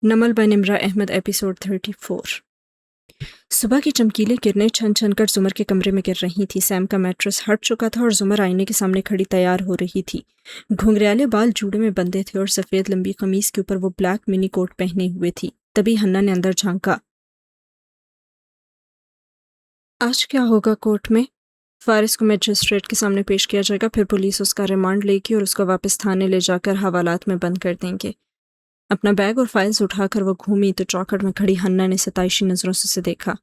نمل بن امرا احمد ایپیسوڈ 34۔ صبح کی چمکیلے کرنیں چھن چھن کر زمر کے کمرے میں گر رہی تھی۔ سیم کا میٹرس ہٹ چکا تھا اور زمر آئینے کے سامنے کھڑی تیار ہو رہی تھی۔ گھنگریالے بال جوڑے میں بندھے تھے اور سفید لمبی قمیص کے اوپر وہ بلیک منی کوٹ پہنے ہوئے تھی۔ تبھی ہنا نے اندر جھانکا۔ آج کیا ہوگا کورٹ میں؟ فارس کو میجسٹریٹ کے سامنے پیش کیا جائے گا، پھر پولیس اس کا ریمانڈ لے گی اور اس کو واپس تھانے لے جا کر حوالات میں بند کر دیں گے۔ اپنا بیگ اور فائلز اٹھا کر وہ گھومی تو چوکھٹ میں کھڑی ہنا نے ستائشی نظروں سے اسے دیکھا۔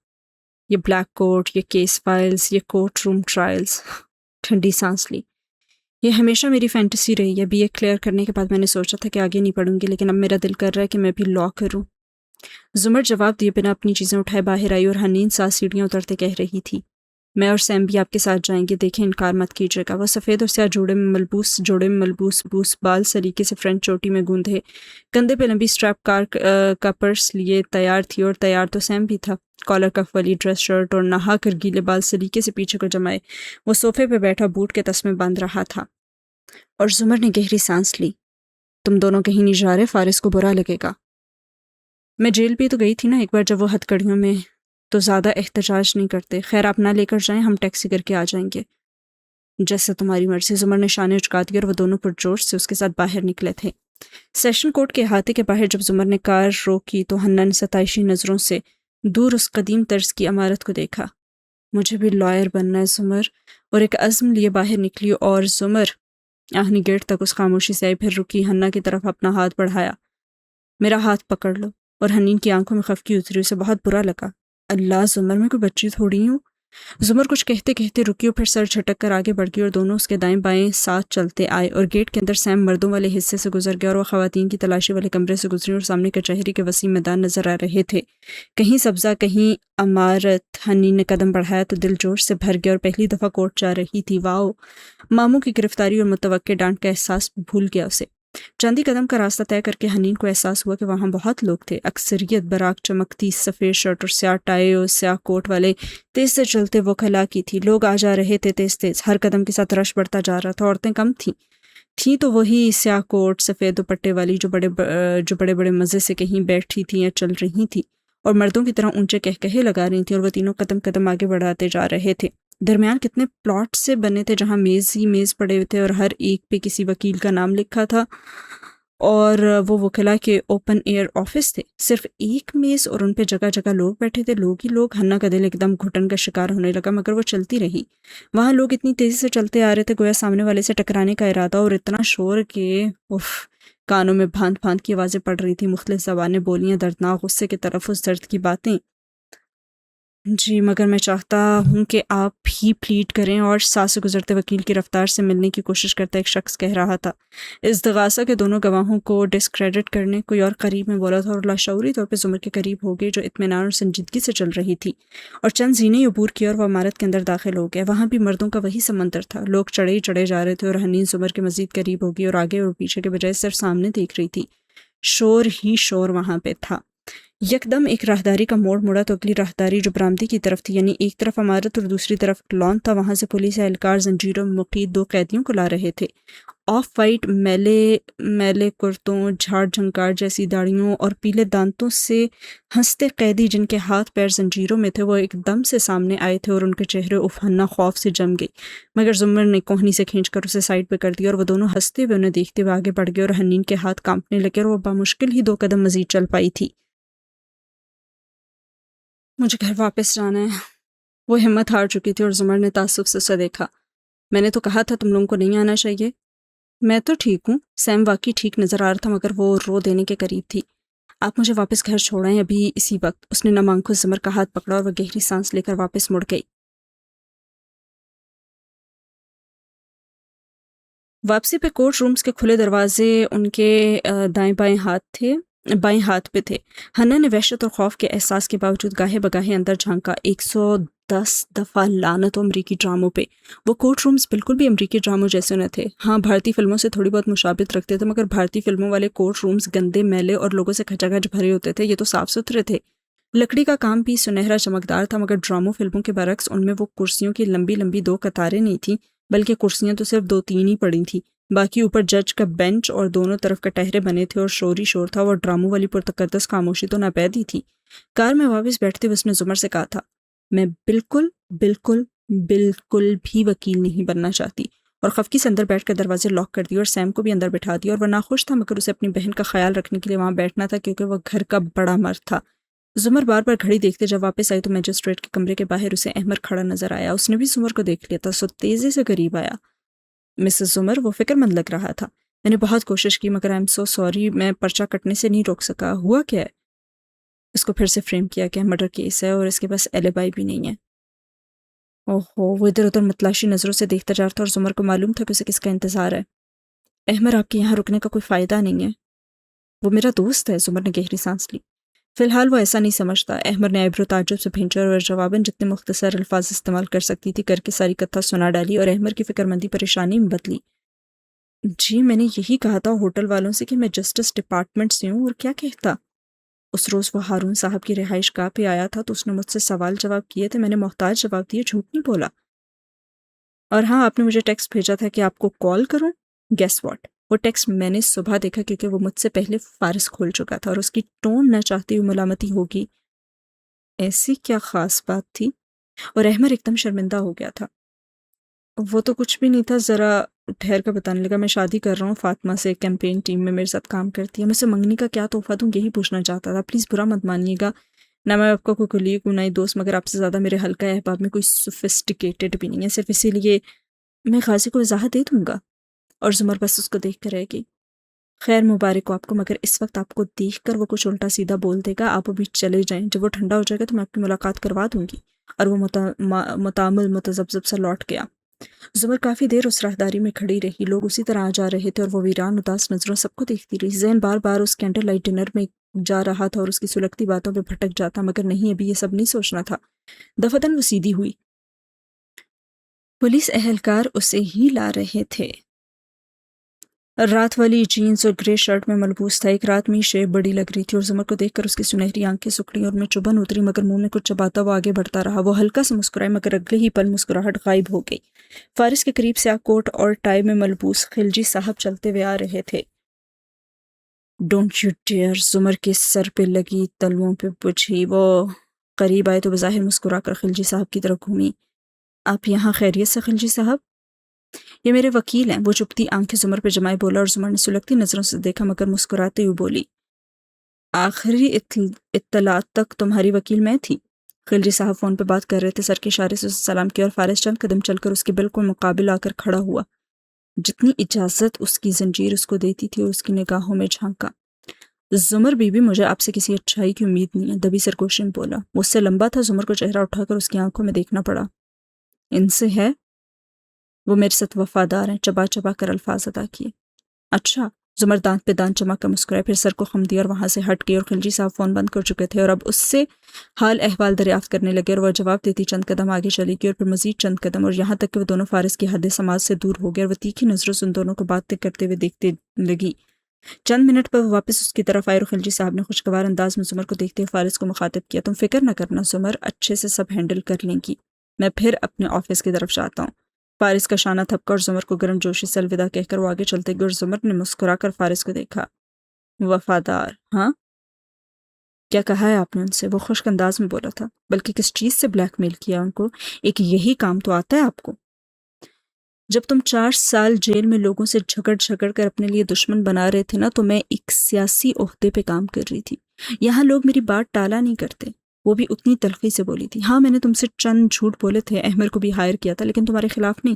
یہ بلیک کوٹ، یہ کیس فائلز، یہ کورٹ روم ٹرائلز۔ ٹھنڈی سانس لی۔ یہ ہمیشہ میری فینٹیسی رہی ہے۔ BA کلیئر کرنے کے بعد میں نے سوچا تھا کہ آگے نہیں پڑھوں گی، لیکن اب میرا دل کر رہا ہے کہ میں بھی لاء کروں۔ زمر جواب دیے بنا اپنی چیزیں اٹھائے باہر آئی اور حنین ساتھ سیڑھیاں اترتے کہہ رہی تھی، میں اور سیم بھی آپ کے ساتھ جائیں گے، دیکھیں انکار مت کیجیے گا۔ وہ سفید اور سیاہ جوڑے میں ملبوس بال سلیقے سے فرنٹ چوٹی میں گوندھے، کندھے پہ لمبی اسٹریپ کار کا پرس لیے تیار تھی، اور تیار تو سیم بھی تھا۔ کالر کف والی ڈریس شرٹ اور نہا کر گیلے بال سلیقے سے پیچھے کو جمائے وہ صوفے پہ بیٹھا بوٹ کے تسمے باندھ رہا تھا، اور زمر نے گہری سانس لی۔ تم دونوں کہیں نہیں جا رہے، فارس کو برا لگے گا۔ میں جیل بھی تو گئی تھی نا ایک بار، جب وہ ہتھ کڑیوں میں تو زیادہ احتجاج نہیں کرتے۔ خیر آپ نہ لے کر جائیں، ہم ٹیکسی کر کے آ جائیں گے۔ جیسے تمہاری مرضی۔ زمر نے شانے اچکا دی اور وہ دونوں پرجوش سے اس کے ساتھ باہر نکلے تھے۔ سیشن کورٹ کے احاطے کے باہر جب زمر نے کار روکی تو ہنا نے ستائشی نظروں سے دور اس قدیم طرز کی عمارت کو دیکھا۔ مجھے بھی لائر بننا ہے زمر، اور ایک عزم لیے باہر نکلی۔ اور زمر آہنی گیٹ تک اس خاموشی سے آئی، پھر رکی، ہنا کی طرف اپنا ہاتھ بڑھایا۔ میرا ہاتھ پکڑ لو۔ اور حنین کی آنکھوں میں خفگی اتری، اسے بہت برا لگا۔ اللہ زمر، میں کوئی بچی تھوڑی ہوں۔ زمر کچھ کہتے کہتے رکی اور پھر سر جھٹک کر آگے بڑھ گئی، اور دونوں اس کے دائیں بائیں ساتھ چلتے آئے، اور گیٹ کے اندر سیم مردوں والے حصے سے گزر گیا اور وہ خواتین کی تلاشی والے کمرے سے گزری، اور سامنے کچہری کے وسیع میدان نظر آ رہے تھے، کہیں سبزہ کہیں عمارت۔ حنین نے قدم بڑھایا تو دل جوش سے بھر گیا، اور پہلی دفعہ کورٹ جا رہی تھی۔ واؤ! ماموں کی گرفتاری اور متوقع ڈانٹ کا احساس بھول گیا اسے۔ چندی قدم کا راستہ طے کر کے حنین کو احساس ہوا کہ وہاں بہت لوگ تھے، اکثریت براق چمکتی سفید شرٹ اور سیاہ ٹائی اور سیاہ کوٹ والے تیز سے چلتے وکلاء کی تھی۔ لوگ آ جا رہے تھے تیز تیز، ہر قدم کے ساتھ رش بڑھتا جا رہا تھا۔ عورتیں کم تھیں تو وہی سیاہ کوٹ سفید دوپٹے والی جو بڑے بڑے مزے سے کہیں بیٹھی تھیں یا چل رہی تھیں، اور مردوں کی طرح اونچے کہکہے لگا رہی تھیں، اور وہ تینوں قدم قدم آگے بڑھاتے جا رہے تھے۔ درمیان کتنے پلاٹ سے بنے تھے جہاں میز ہی میز پڑے ہوئے تھے، اور ہر ایک پہ کسی وکیل کا نام لکھا تھا، اور وہ وکلاء کے اوپن ایئر آفس تھے۔ صرف ایک میز اور ان پہ جگہ جگہ لوگ بیٹھے تھے، لوگ ہی لوگ۔ ہنا کا دل ایک دم گھٹن کا شکار ہونے لگا، مگر وہ چلتی رہی۔ وہاں لوگ اتنی تیزی سے چلتے آ رہے تھے گویا سامنے والے سے ٹکرانے کا ارادہ، اور اتنا شور کہ کانوں میں بھانت بھانت کی آوازیں پڑ رہی تھی، مختلف زبانیں، بولیاں، دردناک غصے کے تلفظ، درد کی باتیں۔ جی مگر میں چاہتا ہوں کہ آپ ہی پلیڈ کریں، اور ساتھ سے گزرتے وکیل کی رفتار سے ملنے کی کوشش کرتا ایک شخص کہہ رہا تھا۔ استغاثہ کے دونوں گواہوں کو ڈسکریڈٹ کرنے کوئی اور قریب میں بولا تھا، اور لاشعوری طور پہ زمر کے قریب ہو گئی جو اطمینان اور سنجیدگی سے چل رہی تھی، اور چند زینے عبور کیا اور وہ عمارت کے اندر داخل ہو گیا۔ وہاں بھی مردوں کا وہی سمندر تھا، لوگ چڑھے ہی چڑھے جا رہے تھے، اور حنین زمر کے مزید قریب ہو گئی اور آگے اور پیچھے کے بجائے صرف سامنے دیکھ رہی تھی۔ شور ہی شور وہاں پہ تھا۔ یکدم ایک راہداری کا موڑ مڑا تو اگلی راہداری جو برآمدی کی طرف تھی، یعنی ایک طرف عمارت اور دوسری طرف لان تھا، وہاں سے پولیس اہلکار زنجیروں میں مقید 2 قیدیوں کو لا رہے تھے۔ آف وائٹ میلے کرتوں، جھاڑ جھنکار جیسی داڑھیوں اور پیلے دانتوں سے ہنستے قیدی جن کے ہاتھ پیر زنجیروں میں تھے، وہ ایک دم سے سامنے آئے تھے، اور ان کے چہرے افہنا خوف سے جم گئی، مگر زمر نے کوہنی سے کھینچ کر اسے سائڈ پہ کر دیا، اور وہ دونوں ہنستے ہوئے انہیں دیکھتے ہوئے آگے بڑھ گئے، اور حنین کے ہاتھ کانپنے لگے اور وہ بامشکل ہی 2 قدم مزید چل پائی تھی۔ مجھے گھر واپس جانا ہے۔ وہ ہمت ہار چکی تھی، اور زمر نے تعصب سے اسے دیکھا۔ میں نے تو کہا تھا تم لوگوں کو نہیں آنا چاہیے۔ میں تو ٹھیک ہوں۔ سیم واقعی ٹھیک نظر آ رہا تھا، مگر وہ رو دینے کے قریب تھی۔ آپ مجھے واپس گھر چھوڑائیں ابھی اسی وقت۔ اس نے نم آنکھوں زمر کا ہاتھ پکڑا، اور وہ گہری سانس لے کر واپس مڑ گئی۔ واپسی پہ کورٹ رومز کے کھلے دروازے ان کے بائیں ہاتھ پہ تھے۔ ہنا نے وحشت اور خوف کے احساس کے باوجود گاہے بگاہے اندر جھانکا۔ 110 دفعہ لعنت ہو امریکی ڈراموں پہ۔ وہ کورٹ رومز بالکل بھی امریکی ڈراموں جیسے نہ تھے۔ ہاں بھارتی فلموں سے تھوڑی بہت مشابہت رکھتے تھے، مگر بھارتی فلموں والے کورٹ رومز گندے، میلے اور لوگوں سے کھچا کھچ بھرے ہوتے تھے۔ یہ تو صاف ستھرے تھے۔ لکڑی کا کام بھی سنہرا چمکدار تھا، مگر ڈراموں فلموں کے برعکس ان میں وہ کرسیوں کی لمبی لمبی 2 قطاریں نہیں تھیں، بلکہ کرسیاں تو صرف 2-3 ہی پڑی تھیں۔ باقی اوپر جج کا بینچ اور دونوں طرف کٹہرے بنے تھے اور شور ہی شور تھا، اور ڈراموں والی پرتقدس خاموشی تو ناپید ہی تھی۔ کار میں واپس بیٹھتے ہوئے اس نے زمر سے کہا تھا، میں بالکل بالکل بالکل بھی وکیل نہیں بننا چاہتی، اور خفکی سے اندر بیٹھ کر دروازے لاک کر دیے اور سیم کو بھی اندر بٹھا دیا، اور وہ ناخوش تھا مگر اسے اپنی بہن کا خیال رکھنے کے لیے وہاں بیٹھنا تھا کیونکہ وہ گھر کا بڑا مرد تھا۔ زمر بار بار گھڑی دیکھتے جب واپس آئی تو میجسٹریٹ کے کمرے کے باہر اسے احمد کھڑا نظر آیا۔ اس نے بھی زمر کو دیکھ لیا تھا، سو تیزی سے قریب آیا۔ مسز زمر، وہ فکر مند لگ رہا تھا۔ میں نے بہت کوشش کی مگر I'm so sorry، میں پرچہ کٹنے سے نہیں روک سکا۔ ہوا کیا ہے؟ اس کو پھر سے فریم کیا کہ مرڈر کیس ہے اور اس کے پاس ایلیبائی بھی نہیں ہے۔ اوہو، وہ ادھر ادھر متلاشی نظروں سے دیکھتا جا رہا تھا اور زمر کو معلوم تھا کہ اسے کس کا انتظار ہے۔ احمد، آپ کے یہاں رکنے کا کوئی فائدہ نہیں ہے۔ وہ میرا دوست ہے، زمر نے گہری سانس لی۔ فی الحال وہ ایسا نہیں سمجھتا۔ احمد نے آئیبرو تعجب سے بھینچا اور جواباً جتنے مختصر الفاظ استعمال کر سکتی تھی کر کے ساری کتھا سنا ڈالی، اور احمد کی فکر مندی پریشانی میں بدلی۔ جی میں نے یہی کہا تھا ہوٹل والوں سے کہ میں جسٹس ڈپارٹمنٹ سے ہوں، اور کیا کہتا؟ اس روز وہ ہارون صاحب کی رہائش گاہ پہ آیا تھا تو اس نے مجھ سے سوال جواب کیے تھے، میں نے محتاط جواب دیے، جھوٹ نہیں بولا۔ اور ہاں، آپ نے مجھے ٹیکسٹ بھیجا تھا کہ آپ کو کال کروں۔ Guess what? وہ ٹیکسٹ میں نے صبح دیکھا کیونکہ وہ مجھ سے پہلے فارس کھول چکا تھا، اور اس کی ٹون نہ چاہتی ہوئی ملامتی ہوگی۔ ایسی کیا خاص بات تھی؟ اور احمد ایک دم شرمندہ ہو گیا تھا۔ وہ تو کچھ بھی نہیں تھا، ذرا ٹھہر کر بتانے لگا، میں شادی کر رہا ہوں فاطمہ سے، کیمپین ٹیم میں میرے ساتھ کام کرتی ہے، میں اسے منگنی کا کیا تحفہ دوں یہی پوچھنا چاہتا تھا۔ پلیز برا مت مانیے گا، نہ میں آپ کا کوئی کلیگ ہوں نہ ہی دوست، مگر آپ سے زیادہ میرے حلقہ احباب میں کوئی سوفسٹیکیٹڈ بھی نہیں ہے، صرف اسی لیے میں غازی کو وضاحت دے دوں گا۔ اور زمر بس اس کو دیکھ کر رہ گئی۔ خیر مبارک ہو آپ کو، مگر اس وقت آپ کو دیکھ کر وہ کچھ الٹا سیدھا بول دے گا، آپ ابھی چلے جائیں، جب وہ ٹھنڈا ہو جائے گا تو میں آپ کی ملاقات کروا دوں گی۔ اور وہ متعامل متذبذب سا لوٹ گیا۔ زمر کافی دیر اس راہداری میں کھڑی رہی، لوگ اسی طرح آ جا رہے تھے اور وہ ویران اداس نظروں سب کو دیکھتی رہی۔ ذہن بار بار اس کینڈل لائٹ ڈنر میں جا رہا تھا اور اس کی سلگتی باتوں پہ بھٹک جاتا، مگر نہیں، ابھی یہ سب نہیں سوچنا تھا۔ دفتن وہ سیدھی ہوئی۔ پولیس اہلکار اسے ہی لا رہے تھے۔ رات والی جینز اور گرے شرٹ میں ملبوس تھا، ایک رات میں شیپ بڑی لگ رہی تھی، اور زمر کو دیکھ کر اس کی سنہری آنکھیں سکڑی اور میں چبھن اتری، مگر منہ میں کچھ چباتا وہ آگے بڑھتا رہا۔ وہ ہلکا سے مسکرائے مگر اگلے ہی پل مسکراہٹ غائب ہو گئی۔ فارس کے قریب سیاہ کوٹ اور ٹائی میں ملبوس خلجی صاحب چلتے ہوئے آ رہے تھے۔ ڈونٹ یو ڈیئر، زمر کے سر پہ لگی تلوؤں پہ بجھی۔ وہ قریب آئے تو بظاہر مسکرا کر خلجی صاحب کی طرف گھومی۔ آپ یہاں خیریت سے خلجی صاحب؟ یہ میرے وکیل ہیں، وہ چپتی آنکھیں زمر پہ جمائے بولا، اور زمر نے سلگتی نظروں سے دیکھا مگر مسکراتے ہوئے بولی، آخری اطلاعات تک تمہاری وکیل میں تھی۔ خلجی صاحب فون پہ بات کر رہے تھے، سر کے اشارے سے اسے سلام کیا اور فارس چند قدم چل کر اس کے بالکل مقابل آ کر کھڑا ہوا۔ جتنی اجازت اس کی زنجیر اس کو دیتی تھی اور اس کی نگاہوں میں جھانکا۔ زمر بی بی، مجھے آپ سے کسی اچھائی کی امید نہیں ہے، دبی سرگوشن بولا۔ وہ اس سے لمبا تھا، زمر کو چہرہ اٹھا کر اس کی آنکھوں میں دیکھنا پڑا۔ ان سے ہے؟ وہ میرے ساتھ وفادار ہیں، چبا چبا کر الفاظ ادا کیے۔ اچھا، زمر دانت پہ دانت جما کر مسکرائے، پھر سر کو خم دیا اور وہاں سے ہٹ گئی، اور خلجی صاحب فون بند کر چکے تھے اور اب اس سے حال احوال دریافت کرنے لگے، اور وہ جواب دیتی چند قدم آگے چلی گئی اور پھر مزید چند قدم، اور یہاں تک کہ وہ دونوں فارس کی حد سماعت سے دور ہو گئے، اور وہ تیکھی نظروں سے ان دونوں کو باتیں کرتے ہوئے دیکھتے لگی۔ چند منٹ پر وہ واپس اس کی طرف آئے اور خلجی صاحب نے خوشگوار انداز میں زمر کو دیکھتے ہوئے فارس کو مخاطب کیا، تم فکر نہ کرنا زمر، اچھے سے سب ہینڈل کر لیں گی، میں پھر اپنے آفس کی طرف جاتا ہوں۔ فارس کا شانہ تھپکا اور زمر کو گرم جوشی سے الوداع کہہ کر وہ آگے چلتے گئے، اور زمر نے مسکرا کر فارس کو دیکھا۔ وفادار؟ ہاں؟ کیا کہا ہے آپ نے ان سے؟ وہ خشک انداز میں بولا تھا۔ بلکہ کس چیز سے بلیک میل کیا ان کو؟ ایک یہی کام تو آتا ہے آپ کو؟ جب تم 4 سال جیل میں لوگوں سے جھگڑ کر اپنے لیے دشمن بنا رہے تھے نا، تو میں ایک سیاسی عہدے پہ کام کر رہی تھی۔ یہاں لوگ میری بات ٹالا نہیں کرتے۔ وہ بھی اتنی تلخی سے بولی تھی۔ ہاں، میں نے تم سے چند جھوٹ بولے تھے، احمد کو بھی ہائر کیا تھا، لیکن تمہارے خلاف نہیں۔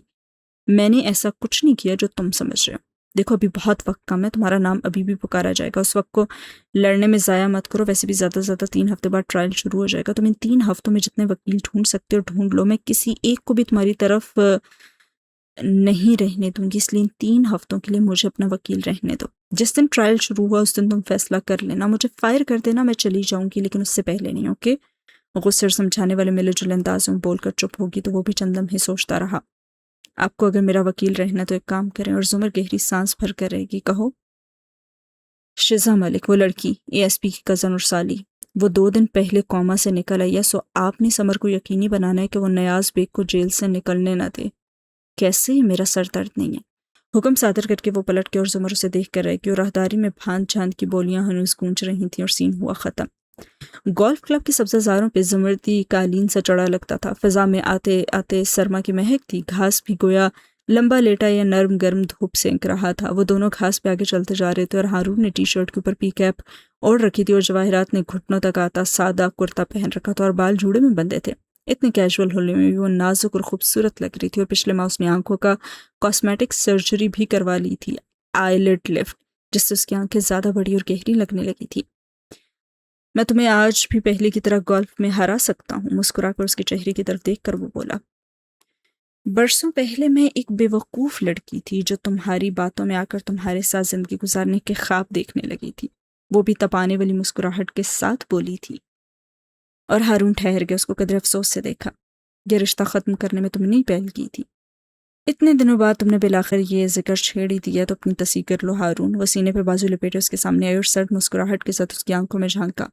میں نے ایسا کچھ نہیں کیا جو تم سمجھ رہے ہو۔ دیکھو ابھی بہت وقت کم ہے، تمہارا نام ابھی بھی پکارا جائے گا، اس وقت کو لڑنے میں ضائع مت کرو، ویسے بھی زیادہ سے زیادہ 3 ہفتے بعد ٹرائل شروع ہو جائے گا، تم ان 3 ہفتوں میں جتنے وکیل ڈھونڈ سکتے ہو ڈھونڈ لو، میں کسی ایک کو بھی تمہاری طرف نہیں رہنے دوں گی، اس لیے ان 3 ہفتوں کے لیے مجھے اپنا وکیل رہنے دو۔ جس دن ٹرائل شروع ہوا اس دن تم فیصلہ کر لینا، مجھے فائر کر دینا، میں چلی جاؤں گی، لیکن اس سے پہلے نہیں، اوکے؟ غصے اور سمجھانے والے ملے جلے انداز میں بول کر چپ ہوگی تو وہ بھی چند لمحے سوچتا رہا۔ آپ کو اگر میرا وکیل رہنا تو ایک کام کریں، اور زمر گہری سانس بھر کر رہے گی، کہو۔ شزا ملک، وہ لڑکی ASP کی کزن اور سالی، وہ 2 دن پہلے کوما سے نکل آئی ہے، سو آپ نے سمر کو یقینی بنانا ہے کہ وہ نیاز بیگ کو جیل سے نکلنے نہ دے۔ کیسے؟ میرا سر درد نہیں ہے۔ حکم صادر کر کے وہ پلٹ کے اور زمر اسے دیکھ کر رہ گئی اور راہداری میں بھانت چھاند کی بولیاں ہنوز گونج رہی تھیں اور سین ہوا ختم۔ گولف کلب کی سبزہ زاروں پہ زمردی قالین سا چڑھا لگتا تھا، فضا میں آتے آتے سرما کی مہک تھی، گھاس بھی گویا لمبا لیٹا یا نرم گرم دھوپ سینک رہا تھا۔ وہ دونوں گھاس پہ آگے چلتے جا رہے تھے اور ہارون نے ٹی شرٹ کے اوپر پی کیپ اوڑھ رکھی تھی اور جواہرات نے گھٹنوں تک آتا سادہ کرتا پہن رکھا تھا اور بال جوڑے میں بندھے تھے۔ اتنے کیجول ہونے میں بھی وہ نازک اور خوبصورت لگ رہی تھی، اور پچھلے ماہ اس نے آنکھوں کا کاسمیٹک سرجری بھی کروا لی تھی، آئی لڈ لفٹ، جس سے اس کی آنکھیں زیادہ بڑی اور گہری لگنے لگی تھی۔ میں تمہیں آج بھی پہلے کی طرح گولف میں ہرا سکتا ہوں، مسکرا کر اس کے چہرے کی طرف دیکھ کر وہ بولا۔ برسوں پہلے میں ایک بے وقوف لڑکی تھی جو تمہاری باتوں میں آ کر تمہارے ساتھ زندگی گزارنے کے خواب دیکھنے لگی تھی، وہ بھی تپانے والی مسکراہٹ کے ساتھ بولی تھی۔ اور ہارون ٹھہر گیا، اس کو قدر افسوس سے دیکھا۔ یہ رشتہ ختم کرنے میں تم نے ہی پہل کی تھی، اتنے دنوں بعد تم نے بالآخر یہ ذکر چھیڑ ہی دیا تو اپنی تصحیح کر لو۔ ہارون وہ سینے پہ بازو لپیٹے اس کے سامنے آئی اور سرد مسکراہٹ کے ساتھ اس کی آنکھوں میں جھانکا۔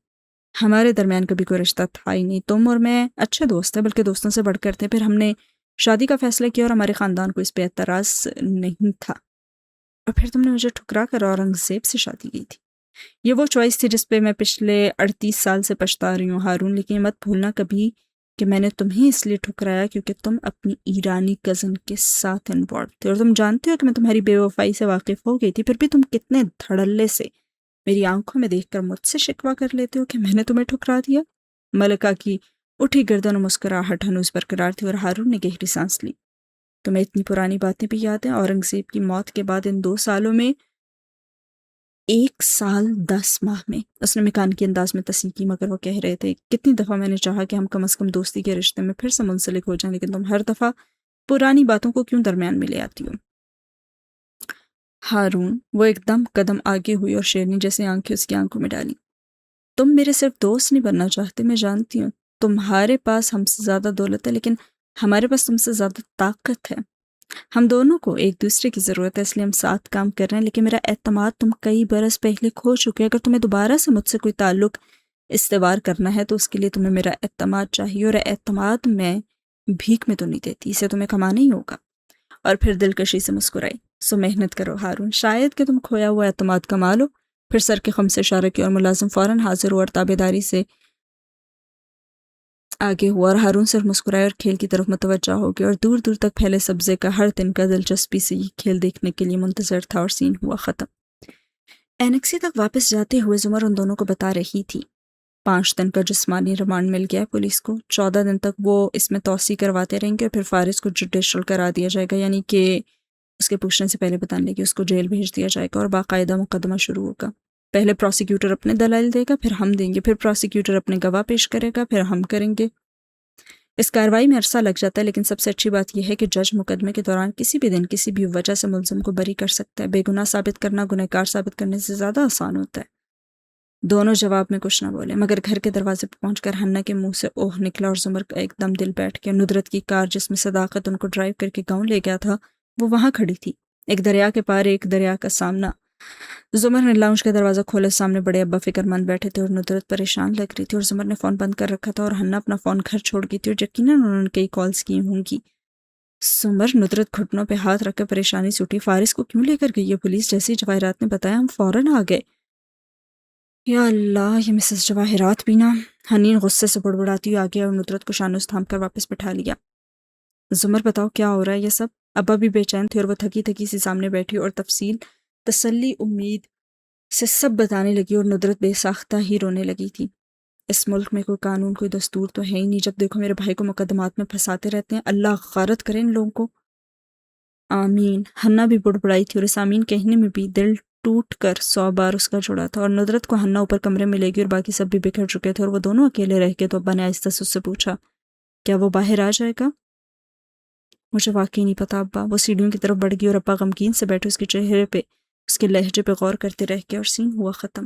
ہمارے درمیان کبھی کوئی رشتہ تھا ہی نہیں، تم اور میں اچھے دوست ہیں، بلکہ دوستوں سے بڑھ کر تھے۔ پھر ہم نے شادی کا فیصلہ کیا اور ہمارے خاندان کو اس پہ اعتراض نہیں تھا، اور پھر تم نے مجھے ٹھکرا کر اورنگزیب سے شادی کی تھی۔ یہ وہ چوائس تھی جس پہ میں پچھلے 38 سال سے پچھتا رہی ہوں ہارون، لیکن یہ مت بھولنا کبھی کہ میں نے تمہیں اس لیے ٹھکرایا کیونکہ تم اپنی ایرانی کزن کے ساتھ انوالو تھے، اور تم جانتے ہو کہ میں تمہاری بے وفائی سے واقف ہو گئی تھی، پھر بھی تم کتنے دھڑلے سے میری آنکھوں میں دیکھ کر مجھ سے شکوہ کر لیتے ہو کہ میں نے تمہیں ٹھکرا دیا۔ ملکہ کی اٹھی گردن و مسکراہٹ ہنوز برقرار تھی اور ہارون نے گہری سانس لی۔ تمہیں اتنی پرانی باتیں بھی یاد ہیں؟ اورنگزیب کی موت کے بعد ان 2 سالوں میں 1 سال 10 ماہ میں، اس نے مکانیکی انداز میں تصحیح کی، مگر وہ کہہ رہے تھے کتنی دفعہ میں نے چاہا کہ ہم کم از کم دوستی کے رشتے میں پھر سے منسلک ہو جائیں، لیکن تم ہر دفعہ پرانی باتوں کو کیوں درمیان میں لے آتی ہو؟ ہارون وہ ایک دم قدم آگے ہوئی اور شیرنی جیسے آنکھیں اس کی آنکھوں میں ڈالی۔ تم میرے صرف دوست نہیں بننا چاہتے، میں جانتی ہوں تمہارے پاس ہم سے زیادہ دولت ہے، لیکن ہمارے پاس تم سے زیادہ طاقت ہے۔ ہم دونوں کو ایک دوسرے کی ضرورت ہے، اس لیے ہم ساتھ کام کر رہے ہیں، لیکن میرا اعتماد تم کئی برس پہلے کھو چکے۔ اگر تمہیں دوبارہ سے مجھ سے کوئی تعلق استوار کرنا ہے تو اس کے لیے تمہیں میرا اعتماد چاہیے، اور اعتماد میں بھیک میں تو نہیں دیتی، اسے تمہیں کمانا ہی ہوگا۔ اور پھر دلکشی سے مسکرائی۔ سو محنت کرو ہارون، شاید کہ تم کھویا ہوا اعتماد کما لو۔ پھر سر کے خم سے اشارہ کیا اور ملازم فوراً حاضر ہوا اور تابعداری سے آگے ہوا، اور ہارون صرف مسکرائے اور کھیل کی طرف متوجہ ہو گیا، اور دور دور تک پھیلے سبزے کا ہر تنکا دلچسپی سے یہ کھیل دیکھنے کے لیے منتظر تھا، اور سین ہوا ختم۔ اینکسی تک واپس جاتے ہوئے زمر ان دونوں کو بتا رہی تھی 5 دن کا جسمانی ریمانڈ مل گیا پولیس کو، 14 دن تک وہ اس میں توسیع کرواتے رہیں گے اور پھر فارس کو جوڈیشل کرا دیا جائے گا، یعنی کہ اس کے پوچھنے سے پہلے بتانے لگے اس کو جیل بھیج دیا جائے گا اور باقاعدہ مقدمہ شروع ہوگا۔ پہلے پروسیکیوٹر اپنے دلائل دے گا، پھر ہم دیں گے، پھر پروسیکیوٹر اپنے گواہ پیش کرے گا، پھر ہم کریں گے۔ اس کارروائی میں عرصہ لگ جاتا ہے، لیکن سب سے اچھی بات یہ ہے کہ جج مقدمے کے دوران کسی بھی دن کسی بھی وجہ سے ملزم کو بری کر سکتا ہے۔ بے گناہ ثابت کرنا گنہگار ثابت کرنے سے زیادہ آسان ہوتا ہے۔ دونوں جواب میں کچھ نہ بولے، مگر گھر کے دروازے پہ پہنچ کر حنا کے منہ سے اوہ نکلا اور زمر کا ایک دم دل بیٹھ گیا۔ ندرت کی کار جس میں صداقت ان کو ڈرائیو کر کے گاؤں لے گیا تھا وہ وہاں کھڑی تھی، ایک دریا کے پار ایک دریا کا سامنا۔ زمر نے لاؤنج کا دروازہ کھولا، سامنے بڑے ابا فکر مند بیٹھے تھے اور ندرت پریشان لگ رہی تھی، اور زمر نے فون بند کر رکھا تھا اور حنا اپنا فون گھر چھوڑ گئی تھی، اور یقیناً انہوں نے کئی کالز کی ہوں گی۔ زمر ندرت گھٹنوں پہ ہاتھ رکھ کر پریشانی سے اٹھی۔ فارس کو کیوں لے کر گئی ہے پولیس؟ جیسے ہی جواہرات نے بتایا ہم فوراً آ گئے۔ یا اللہ، یہ مسز جواہرات بھی نا۔ حنین غصے سے بڑبڑاتی ہوئی آگے اور ندرت کو شانوں سے تھام کر واپس بٹھا لیا۔ زمر بتاؤ کیا ہو رہا ہے یہ سب؟ ابا بھی بے چین تھے اور وہ تھکی تھکی سی سامنے بیٹھی اور تفصیل تسلی امید سے سب بتانے لگی، اور ندرت بے ساختہ ہی رونے لگی تھی۔ اس ملک میں کوئی قانون کوئی دستور تو ہے ہی نہیں، جب دیکھو میرے بھائی کو مقدمات میں پھنساتے رہتے ہیں، اللہ غارت کرے ان لوگوں کو۔ آمین۔ حنا بھی بڑبڑائی تھی اور اس آمین کہنے میں بھی دل ٹوٹ کر 100 بار اس کا جڑا تھا، اور ندرت کو حنا اوپر کمرے میں لے گئی اور باقی سب بھی بکھر چکے تھے اور وہ دونوں اکیلے رہ گئے، تو ابا نے آہستہ سے اس سے پوچھا کیا وہ باہر آ جائے گا؟ مجھے واقعی نہیں پتا ابا۔ وہ سیڑھیوں کی طرف بڑھ گئی اور ابا غمگین سے بیٹھے اس کے چہرے پہ اس کے لہجے پہ غور کرتے رہ گئے، اور سین ہوا ختم۔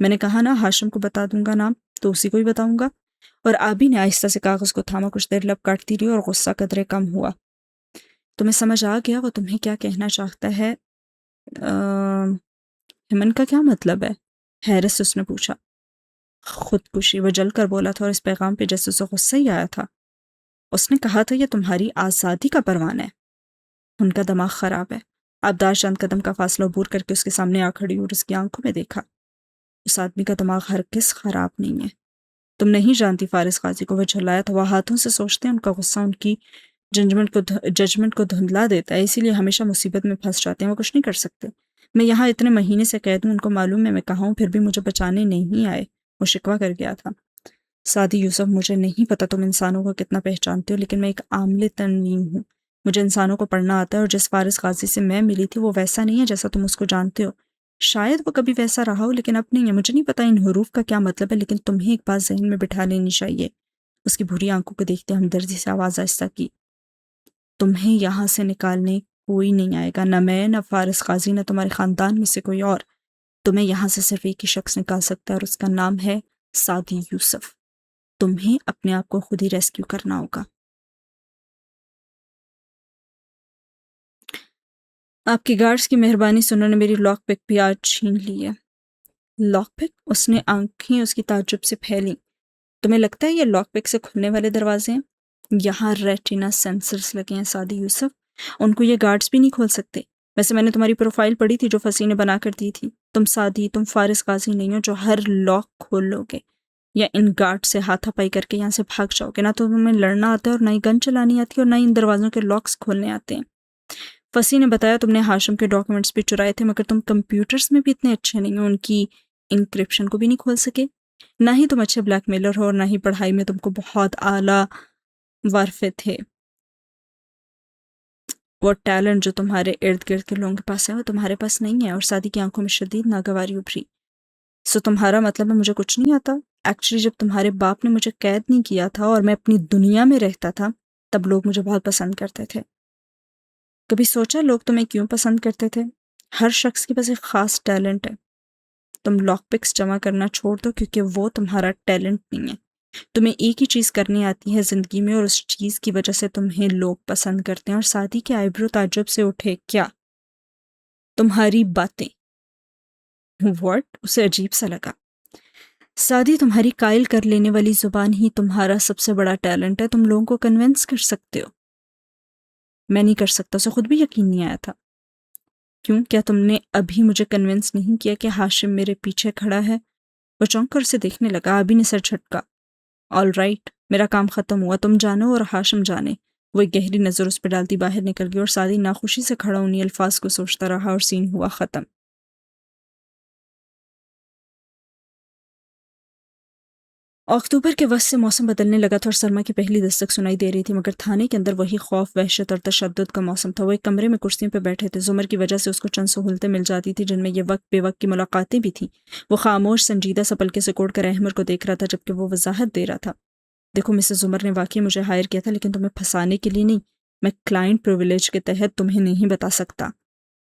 میں نے کہا نا ہاشم کو بتا دوں گا نام تو اسی کو ہی بتاؤں گا۔ اور آبی نے آہستہ سے کاغذ کو تھاما، کچھ دیر لب کاٹتی رہی اور غصہ قدرے کم ہوا۔ تمہیں سمجھ آ گیا وہ تمہیں کیا کہنا چاہتا ہے؟ ہمن کا کیا مطلب ہے؟ حیرت سے اس نے پوچھا۔ خودکشی، وہ جل کر بولا تھا اور اس پیغام پہ جیسے اسے غصہ ہی آیا تھا۔ اس نے کہا تھا یہ تمہاری آزادی کا پروانہ ہے۔ ان کا دماغ خراب ہے۔ آبدار چند قدم کا فاصلہ عبور کر کے اس کے سامنے آ کھڑی اور اس کی آنکھوں میں دیکھا۔ اس آدمی کا دماغ ہرگز خراب نہیں ہے۔ تم نہیں جانتی فارس قاضی کو، وہ جھلایا تھا۔ وہ ہاتھوں سے سوچتے ہیں، ان کا غصہ ان کی ججمنٹ کو دھندلا دیتا ہے، اسی لیے ہمیشہ مصیبت میں پھنس جاتے ہیں۔ وہ کچھ نہیں کر سکتے۔ میں یہاں اتنے مہینے سے قید ہوں، ان کو معلوم ہے میں کہاں ہوں، پھر بھی مجھے بچانے نہیں آئے۔ وہ شکوہ کر گیا تھا۔ سعدی یوسف، مجھے نہیں پتا تم انسانوں کو کتنا پہچانتے ہو، لیکن میں ایک عامل تنویم ہوں۔ مجھے انسانوں کو پڑھنا آتا ہے، اور جس فارس قاضی سے میں ملی تھی وہ ویسا نہیں ہے جیسا تم اس کو جانتے ہو۔ شاید وہ کبھی ویسا رہا ہو، لیکن اب نہیں ہے۔ مجھے نہیں پتا ان حروف کا کیا مطلب ہے، لیکن تمہیں ایک بات ذہن میں بٹھا لینی چاہیے۔ اس کی بھوری آنکھوں کو دیکھتے ہمدردی سے آواز آہستہ کی، تمہیں یہاں سے نکالنے کوئی نہیں آئے گا، نہ میں، نہ فارس قاضی، نہ تمہارے خاندان میں سے کوئی اور۔ تمہیں یہاں سے صرف ایک ہی شخص نکال سکتا ہے، اور اس کا نام ہے سعدی یوسف۔ تمہیں اپنے آپ کو خود ہی ریسکیو کرنا ہوگا۔ آپ کی گارڈز کی مہربانی سے انہوں نے میری لاک پک بھی آج چھین لی ہے۔ لاک پک؟ اس نے آنکھیں اس کی تعجب سے پھیلیں۔ تمہیں لگتا ہے یہ لاک پک سے کھلنے والے دروازے ہیں؟ یہاں ریٹینا سینسرز لگے ہیں سعدی یوسف، ان کو یہ گارڈز بھی نہیں کھول سکتے۔ ویسے میں نے تمہاری پروفائل پڑھی تھی جو فصیح نے بنا کر دی تھی۔ تم سعدی، تم فارس قاضی نہیں ہو جو ہر لاک کھول لو گے یا ان گارڈ سے ہاتھا پائی کر کے یہاں سے بھاگ جاؤ گے۔ نہ تو تمہیں لڑنا آتا ہے، اور نہ ہی گن چلانی آتی ہے، اور نہ ہی ان دروازوں کے لاکس کھولنے آتے ہیں۔ فصیح نے بتایا تم نے ہاشم کے ڈاکیومنٹس بھی چرائے تھے، مگر تم کمپیوٹرز میں بھی اتنے اچھے نہیں ہو، ان کی انکرپشن کو بھی نہیں کھول سکے۔ نہ ہی تم اچھے بلیک میلر ہو، اور نہ ہی پڑھائی میں تم کو بہت اعلیٰ وارفے تھے۔ وہ ٹیلنٹ جو تمہارے ارد گرد کے لوگوں کے پاس ہے وہ تمہارے پاس نہیں ہے۔ اور سعدی کی آنکھوں میں شدید ناگواری ابھری۔ سو تمہارا مطلب ہے مجھے کچھ نہیں آتا؟ ایکچولی جب تمہارے باپ نے مجھے قید نہیں کیا تھا اور میں اپنی دنیا میں رہتا تھا، تب لوگ مجھے بہت پسند کرتے تھے۔ کبھی سوچا لوگ تمہیں کیوں پسند کرتے تھے؟ ہر شخص کے پاس ایک خاص ٹیلنٹ ہے۔ تم لاک پکس جمع کرنا چھوڑ دو، کیونکہ وہ تمہارا ٹیلنٹ نہیں ہے۔ تمہیں ایک ہی چیز کرنی آتی ہے زندگی میں، اور اس چیز کی وجہ سے تمہیں لوگ پسند کرتے ہیں۔ اور سعدی کے آئیبرو تعجب سے اٹھے۔ کیا؟ تمہاری باتیں۔ واٹ؟ اسے عجیب سا لگا۔ سعدی، تمہاری قائل کر لینے والی زبان ہی تمہارا سب سے بڑا ٹیلنٹ ہے۔ تم لوگوں کو کنونس کر سکتے ہو۔ میں نہیں کر سکتا، اسے خود بھی یقین نہیں آیا تھا۔ کیوں؟ کیا تم نے ابھی مجھے کنونس نہیں کیا کہ ہاشم میرے پیچھے کھڑا ہے؟ وہ چونک کر اسے دیکھنے لگا۔ ابھی نے سر جھٹکا۔ آل رائٹ، میرا کام ختم ہوا، تم جانو اور ہاشم جانے۔ وہ ایک گہری نظر اس پہ ڈالتی باہر نکل گئی، اور سعدی ناخوشی سے کھڑا انہی الفاظ کو سوچتا رہا، اور سین ہوا ختم۔ اکتوبر کے وسط سے موسم بدلنے لگا تھا اور سرما کی پہلی دستک سنائی دے رہی تھی، مگر تھانے کے اندر وہی خوف، وحشت اور تشدد کا موسم تھا۔ وہ ایک کمرے میں کرسیوں پہ بیٹھے تھے۔ زمر کی وجہ سے اس کو چند سہولتیں مل جاتی تھی، جن میں یہ وقت بے وقت کی ملاقاتیں بھی تھیں۔ وہ خاموش، سنجیدہ سا پلکے سے کوڑ کر احمر کو دیکھ رہا تھا، جبکہ وہ وضاحت دے رہا تھا۔ دیکھو مسز زمر نے واقعی مجھے ہائر کیا تھا، لیکن تمہیں پھنسانے کے لیے نہیں۔ میں کلائنٹ پریویلیج کے تحت تمہیں نہیں بتا سکتا۔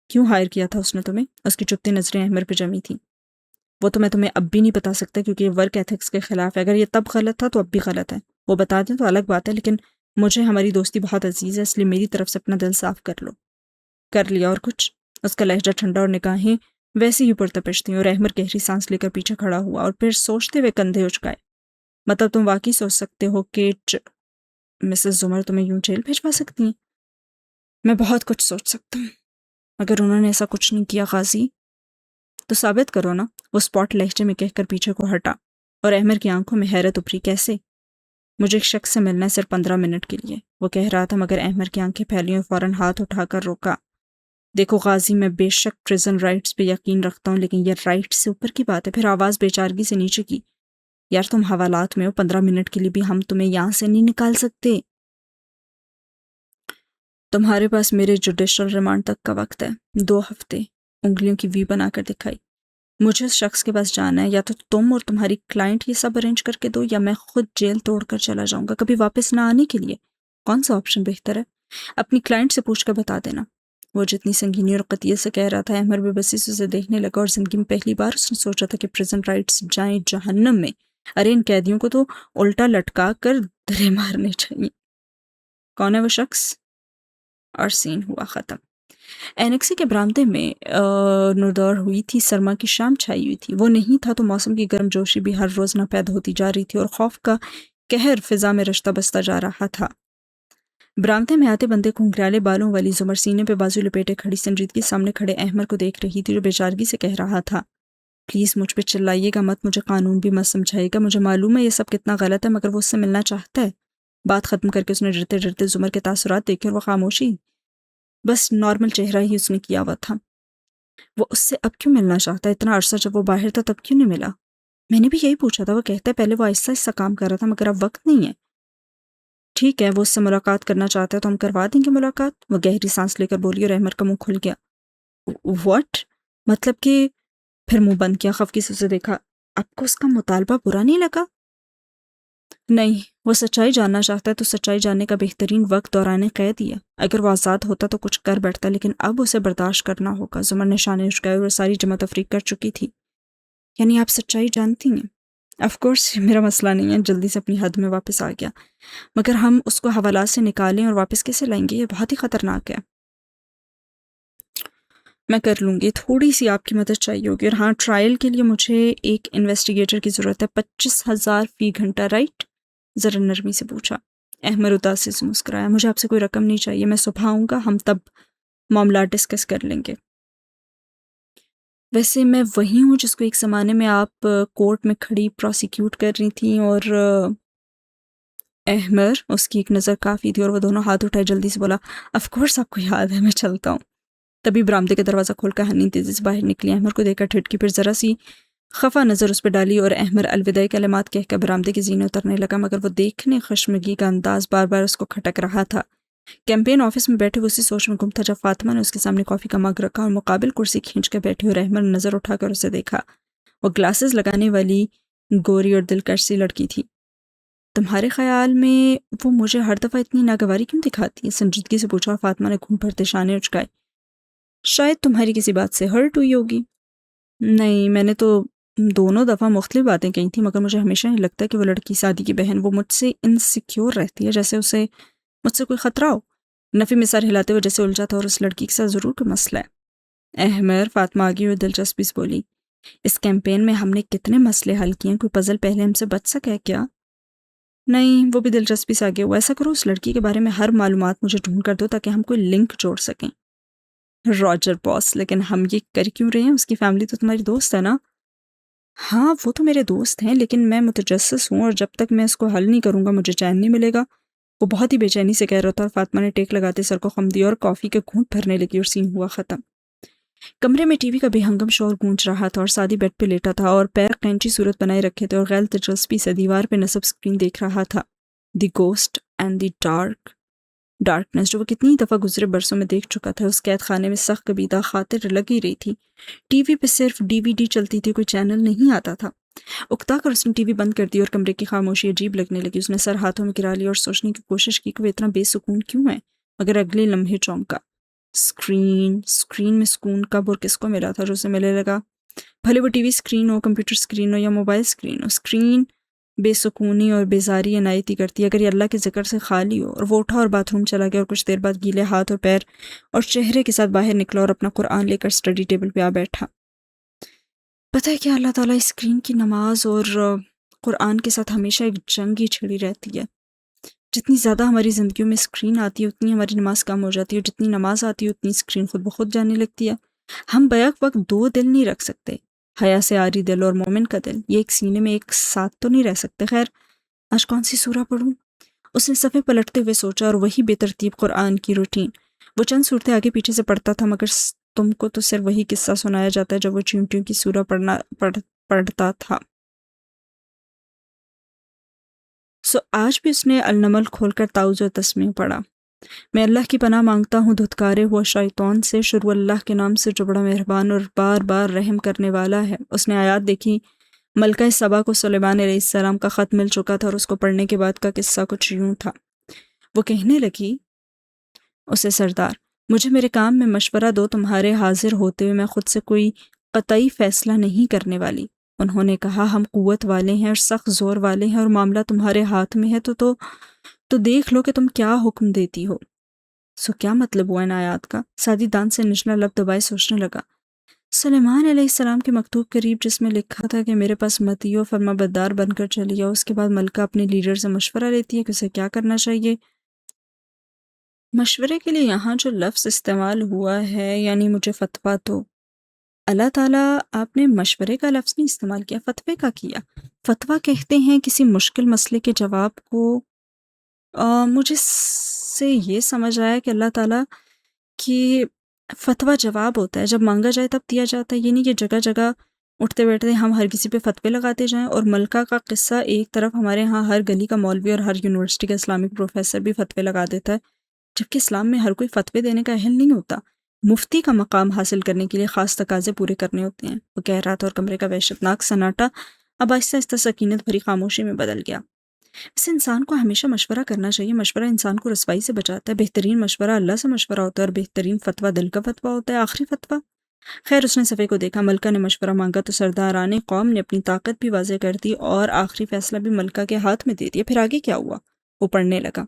کیوں ہائر کیا تھا اس نے تمہیں؟ اس کی چپتی نظریں احمر پہ جمی تھیں۔ وہ تو میں تمہیں اب بھی نہیں بتا سکتا، کیونکہ یہ ورک ایتھکس کے خلاف ہے۔ اگر یہ تب غلط تھا تو اب بھی غلط ہے۔ وہ بتا دیں تو الگ بات ہے، لیکن مجھے ہماری دوستی بہت عزیز ہے، اس لیے میری طرف سے اپنا دل صاف کر لو۔ کر لیا؟ اور کچھ؟ اس کا لہجہ ٹھنڈا اور نگاہیں ویسی ہی پرتپش تھیں، اور احمر گہری سانس لے کر پیچھے کھڑا ہوا اور پھر سوچتے ہوئے کندھے اچکائے۔ مطلب تم واقعی سوچ سکتے ہو کہ مسز زمر تمہیں یوں جیل بھیجوا سکتی ہیں؟ میں بہت کچھ سوچ سکتا ہوں، اگر انہوں نے ایسا کچھ نہیں کیا غازی تو ثابت کرو نا، وہ اسپاٹ لہجے میں کہہ کر پیچھے کو ہٹا، اور احمر کی آنکھوں میں حیرت ابھری۔ کیسے؟ مجھے ایک شخص سے ملنا ہے، صرف 15 منٹ کے لیے، وہ کہہ رہا تھا، مگر احمر کی آنکھیں پھیلی اور فوراً ہاتھ اٹھا کر روکا۔ دیکھو غازی، میں بے شک پریزن رائٹس پہ یقین رکھتا ہوں، لیکن یہ رائٹ سے اوپر کی بات ہے۔ پھر آواز بے چارگی سے نیچے کی۔ یار تم حوالات میں ہو، 15 منٹ کے لیے بھی ہم تمہیں یہاں سے نہیں نکال سکتے۔ تمہارے پاس میرے جوڈیشل ریمانڈ تک کا وقت ہے، 2 ہفتے۔ انگلیوں کی وی بنا کر دکھائی۔ مجھے اس شخص کے پاس جانا ہے، یا تو تم اور تمہاری کلائنٹ یہ سب ارینج کر کے دو، یا میں خود جیل توڑ کر چلا جاؤں گا، کبھی واپس نہ آنے کے لیے۔ کون سا آپشن بہتر ہے؟ اپنی کلائنٹ سے پوچھ کر بتا دینا۔ وہ جتنی سنگینی اور قطعیت سے کہہ رہا تھا، احمر بے بسی سے اسے دیکھنے لگا، اور زندگی میں پہلی بار اس نے سوچا تھا کہ پریزن رائٹس جائیں جہنم میں۔ ارے ان قیدیوں کو تو الٹا لٹکا کر درے مارنے چاہیے۔ کون ہے وہ شخص؟ اور سین ہوا ختم۔ اینکسی کے برآمدے میں نودور ہوئی تھی، سرما کی شام چھائی ہوئی تھی۔ وہ نہیں تھا تو موسم کی گرم جوشی بھی ہر روز ناپید ہوتی جا رہی تھی، اور خوف کا قہر فضا میں رشتہ بستہ جا رہا تھا۔ برآمدے میں آتے بندے گھنگریالے بالوں والی زمر سینے پہ بازو لپیٹے کھڑی سنجیدگی سامنے کھڑے احمر کو دیکھ رہی تھی، جو بیچارگی سے کہہ رہا تھا، پلیز مجھ پہ چلائیے گا مت، مجھے قانون بھی مت سمجھائیے گا، مجھے معلوم ہے یہ سب کتنا غلط ہے، مگر وہ اس سے ملنا چاہتا ہے۔ بات ختم کر کے اس نے ڈرتے ڈرتے زمر کے تاثرات دیکھے، اور وہ خاموشی، بس نارمل چہرہ ہی اس نے کیا ہوا تھا۔ وہ اس سے اب کیوں ملنا چاہتا ہے؟ اتنا عرصہ جب وہ باہر تھا تب کیوں نہیں ملا؟ میں نے بھی یہی پوچھا تھا۔ وہ کہتا ہے پہلے وہ آہستہ آہستہ کام کر رہا تھا، مگر اب وقت نہیں ہے۔ ٹھیک ہے، وہ اس سے ملاقات کرنا چاہتا ہے تو ہم کروا دیں گے ملاقات۔ وہ گہری سانس لے کر بولی، اور احمد کا منہ کھل گیا۔ واٹ؟ مطلب کہ؟ پھر منہ بند کیا، خفگی سے اسے دیکھا۔ آپ کو اس کا مطالبہ برا نہیں لگا؟ نہیں، وہ سچائی جاننا چاہتا ہے تو سچائی جاننے کا بہترین وقت دوران قید ہی ہے۔ اگر وہ آزاد ہوتا تو کچھ کر بیٹھتا، لیکن اب اسے برداشت کرنا ہوگا۔ زمر نے شانے اچکائے اور ساری جمع تفریق کر چکی تھی۔ یعنی آپ سچائی جانتی ہیں؟ آف کورس، میرا مسئلہ نہیں ہے۔ جلدی سے اپنی حد میں واپس آ گیا۔ مگر ہم اس کو حوالات سے نکالیں اور واپس کیسے لائیں گے؟ یہ بہت ہی خطرناک ہے۔ میں کر لوں گی، تھوڑی سی آپ کی مدد چاہیے ہوگی، اور ہاں، ٹرائل کے لیے مجھے ایک انویسٹیگیٹر کی ضرورت ہے۔ 25,000 فی گھنٹہ، رائٹ؟ ذرا نرمی سے پوچھا۔ احمد اداسی سے مسکرایا۔ مجھے آپ سے کوئی رقم نہیں چاہیے، میں صبح آؤں گا، ہم تب معاملات ڈسکس کر لیں گے۔ ویسے میں وہی ہوں جس کو ایک زمانے میں آپ کورٹ میں کھڑی پروسیکیوٹ کر رہی تھیں، اور احمد، اس کی ایک نظر کافی تھی، اور وہ دونوں ہاتھ اٹھائے جلدی سے بولا، آف کورس آپ کو یاد ہے، میں چلتا ہوں۔ تبھی برآمدے کا دروازہ کھول کر حنین تیزی سے باہر نکلی۔ احمد کو دیکھ کر ٹھٹکی، پھر ذرا سی خفا نظر اس پہ ڈالی، اور احمد الوداعی کلمات کہہ کر برآمدے کے زینے اترنے لگا، مگر وہ دیکھنے خشمگی کا انداز بار بار اس کو کھٹک رہا تھا۔ کیمپین آفس میں بیٹھے وہ اسی سوچ میں گم تھا جب فاطمہ نے اس کے سامنے کافی کا مگ رکھا اور مقابل کرسی کھینچ کر بیٹھی، اور احمد نے نظر اٹھا کر اسے دیکھا۔ وہ گلاسز لگانے والی گوری اور دلکش سی لڑکی تھی۔ تمہارے خیال میں وہ مجھے ہر دفعہ اتنی ناگواری کیوں دکھاتی ہے؟ سنجیدگی سے پوچھا، اور فاطمہ نے گھون بھرتے شانے اچکائے۔ شاید تمہاری کسی بات سے ہرٹ ہوئی ہوگی۔ نہیں، میں نے تو دونوں دفعہ مختلف باتیں کہی تھیں، مگر مجھے ہمیشہ نہیں لگتا کہ وہ لڑکی سادی کی بہن، وہ مجھ سے انسیکیور رہتی ہے، جیسے اسے مجھ سے کوئی خطرہ ہو۔ نفی میں سر ہلاتے ہوئے جیسے الجھا تھا، اور اس لڑکی کے ساتھ ضرور کوئی مسئلہ ہے۔ احمد، فاطمہ آگئی اور دلچسپی سے بولی، اس کیمپین میں ہم نے کتنے مسئلے حل کیے ہیں، کوئی پزل پہلے ہم سے بچ سکا ہے کیا؟ نہیں، وہ بھی دلچسپی سے آگے ہوا، ایسا کرو اس لڑکی کے بارے میں ہر معلومات مجھے ڈھونڈ کر دو تاکہ ہم کوئی لنک جوڑ سکیں۔ راجر باس، لیکن ہم یہ کر کیوں رہے ہیں؟ اس کی فیملی تو تمہاری دوست ہے نا؟ ہاں، وہ تو میرے دوست ہیں، لیکن میں متجسس ہوں، اور جب تک میں اس کو حل نہیں کروں گا مجھے چین نہیں ملے گا۔ وہ بہت ہی بے چینی سے کہہ رہا تھا، اور فاطمہ نے ٹیک لگاتے سر کو خم دیا اور کافی کے گھونٹ بھرنے لگی، اور سین ہوا ختم۔ کمرے میں ٹی وی کا بے ہنگم شور گونج رہا تھا، اور سادی بیڈ پہ لیٹا تھا اور پیر قینچی صورت بنائے رکھے تھے، اور غیر دلچسپی سے دیوار پہ نصب اسکرین دیکھ رہا تھا، دی گوسٹ اینڈ دی ڈارکنیس، جو وہ کتنی دفعہ گزرے برسوں میں دیکھ چکا تھا۔ اس قید خانے میں سخت کبیدہ خاطر لگی رہی تھی۔ ٹی وی پہ صرف ڈی وی ڈی چلتی تھی، کوئی چینل نہیں آتا تھا۔ اکتا کر اس نے ٹی وی بند کر دی، اور کمرے کی خاموشی عجیب لگنے لگی۔ اس نے سر ہاتھوں میں گرا لیا اور سوچنے کی کوشش کی کہ وہ اتنا بے سکون کیوں ہے، مگر اگلے لمحے چونکا۔ اسکرین میں سکون کب اور کس کو ملا تھا جو اسے ملنے لگا؟ بھلے وہ ٹی وی اسکرین ہو، کمپیوٹر اسکرین ہو یا موبائل اسکرین ہو، اسکرین بے سکونی اور بیزاری عنایت ہی کرتی ہے اگر یہ اللہ کے ذکر سے خالی ہو۔ اور وہ اٹھا اور باتھ روم چلا گیا، اور کچھ دیر بعد گیلے ہاتھ اور پیر اور چہرے کے ساتھ باہر نکلا اور اپنا قرآن لے کر اسٹڈی ٹیبل پہ آ بیٹھا۔ پتہ ہے کہ اللہ تعالیٰ اسکرین کی نماز اور قرآن کے ساتھ ہمیشہ ایک جنگ ہی چھڑی رہتی ہے۔ جتنی زیادہ ہماری زندگیوں میں اسکرین آتی ہے اتنی ہماری نماز کم ہو جاتی ہے، اور جتنی نماز آتی ہے اتنی اسکرین خود بخود جانے لگتی ہے۔ ہم بیک وقت دو دل نہیں رکھ سکتے، حیا سے عاری دل اور مومن کا دل، یہ ایک سینے میں ایک ساتھ تو نہیں رہ سکتے۔ خیر، آج کون سی سورہ پڑھوں؟ اس نے صفحے پلٹتے ہوئے سوچا، اور وہی بے ترتیب قرآن کی روٹین۔ وہ چند صورتیں آگے پیچھے سے پڑھتا تھا، مگر تم کو تو صرف وہی قصہ سنایا جاتا ہے جب وہ چیونٹیوں کی سورہ پڑھتا تھا۔ آج بھی اس نے النمل کھول کر تعوذ و تسمیہ پڑھا۔ میں اللہ کی پناہ مانگتا ہوں دھتکارے ہوا شیطان سے، شروع اللہ کے نام سے جو بڑا مہربان اور بار بار رحم کرنے والا ہے۔ اس نے آیات دیکھی۔ ملکہ سبا کو سلیمان علیہ السلام کا خط مل چکا تھا، اور اس کو پڑھنے کے بعد کا قصہ کچھ یوں تھا۔ وہ کہنے لگی، اسے سردار، مجھے میرے کام میں مشورہ دو، تمہارے حاضر ہوتے ہوئے میں خود سے کوئی قطعی فیصلہ نہیں کرنے والی۔ انہوں نے کہا ہم قوت والے ہیں اور سخت زور والے ہیں اور معاملہ تمہارے ہاتھ میں ہے تو دیکھ لو کہ تم کیا حکم دیتی ہو۔ سو کیا مطلب ہوا ان آیات کا؟ سعدی دان سے نچلا لب دبائے سوچنے لگا۔ سلیمان علیہ السلام کے مکتوب قریب جس میں لکھا تھا کہ میرے پاس متیو فرما بردار بن کر چلی آؤ، اس کے بعد ملکہ اپنے لیڈر سے مشورہ لیتی ہے کہ اسے کیا کرنا چاہیے۔ مشورے کے لیے یہاں جو لفظ استعمال ہوا ہے یعنی مجھے فتویٰ دو، اللہ تعالیٰ آپ نے مشورے کا لفظ نہیں استعمال کیا، فتوے کا کیا۔ فتویٰ کہتے ہیں کسی مشکل مسئلے کے جواب کو۔ مجھے سے یہ سمجھ آیا کہ اللہ تعالیٰ کی فتویٰ جواب ہوتا ہے، جب مانگا جائے تب دیا جاتا ہے، یہ نہیں کہ جگہ جگہ اٹھتے بیٹھتے ہم ہر کسی پہ فتوے لگاتے جائیں۔ اور ملکہ کا قصہ ایک طرف، ہمارے ہاں ہر گلی کا مولوی اور ہر یونیورسٹی کا اسلامک پروفیسر بھی فتوے لگا دیتا ہے، جبکہ اسلام میں ہر کوئی فتوے دینے کا اہل نہیں ہوتا۔ مفتی کا مقام حاصل کرنے کے لیے خاص تقاضے پورے کرنے ہوتے ہیں۔ وہ کہہ رہا تھا اور کمرے کا وحشتناک سناٹا اب آہستہ آہستہ سکینت بھری خاموشی میں بدل گیا۔ اس انسان کو ہمیشہ مشورہ کرنا چاہیے، مشورہ انسان کو رسوائی سے بچاتا ہے۔ بہترین مشورہ اللہ سے مشورہ ہوتا ہے اور بہترین فتویٰ دل کا فتویٰ ہوتا ہے، آخری فتویٰ۔ خیر اس نے صفحے کو دیکھا، ملکہ نے مشورہ مانگا تو سرداران قوم نے اپنی طاقت بھی واضح کر دی اور آخری فیصلہ بھی ملکہ کے ہاتھ میں دے دیا۔ پھر آگے کیا ہوا؟ وہ پڑھنے لگا۔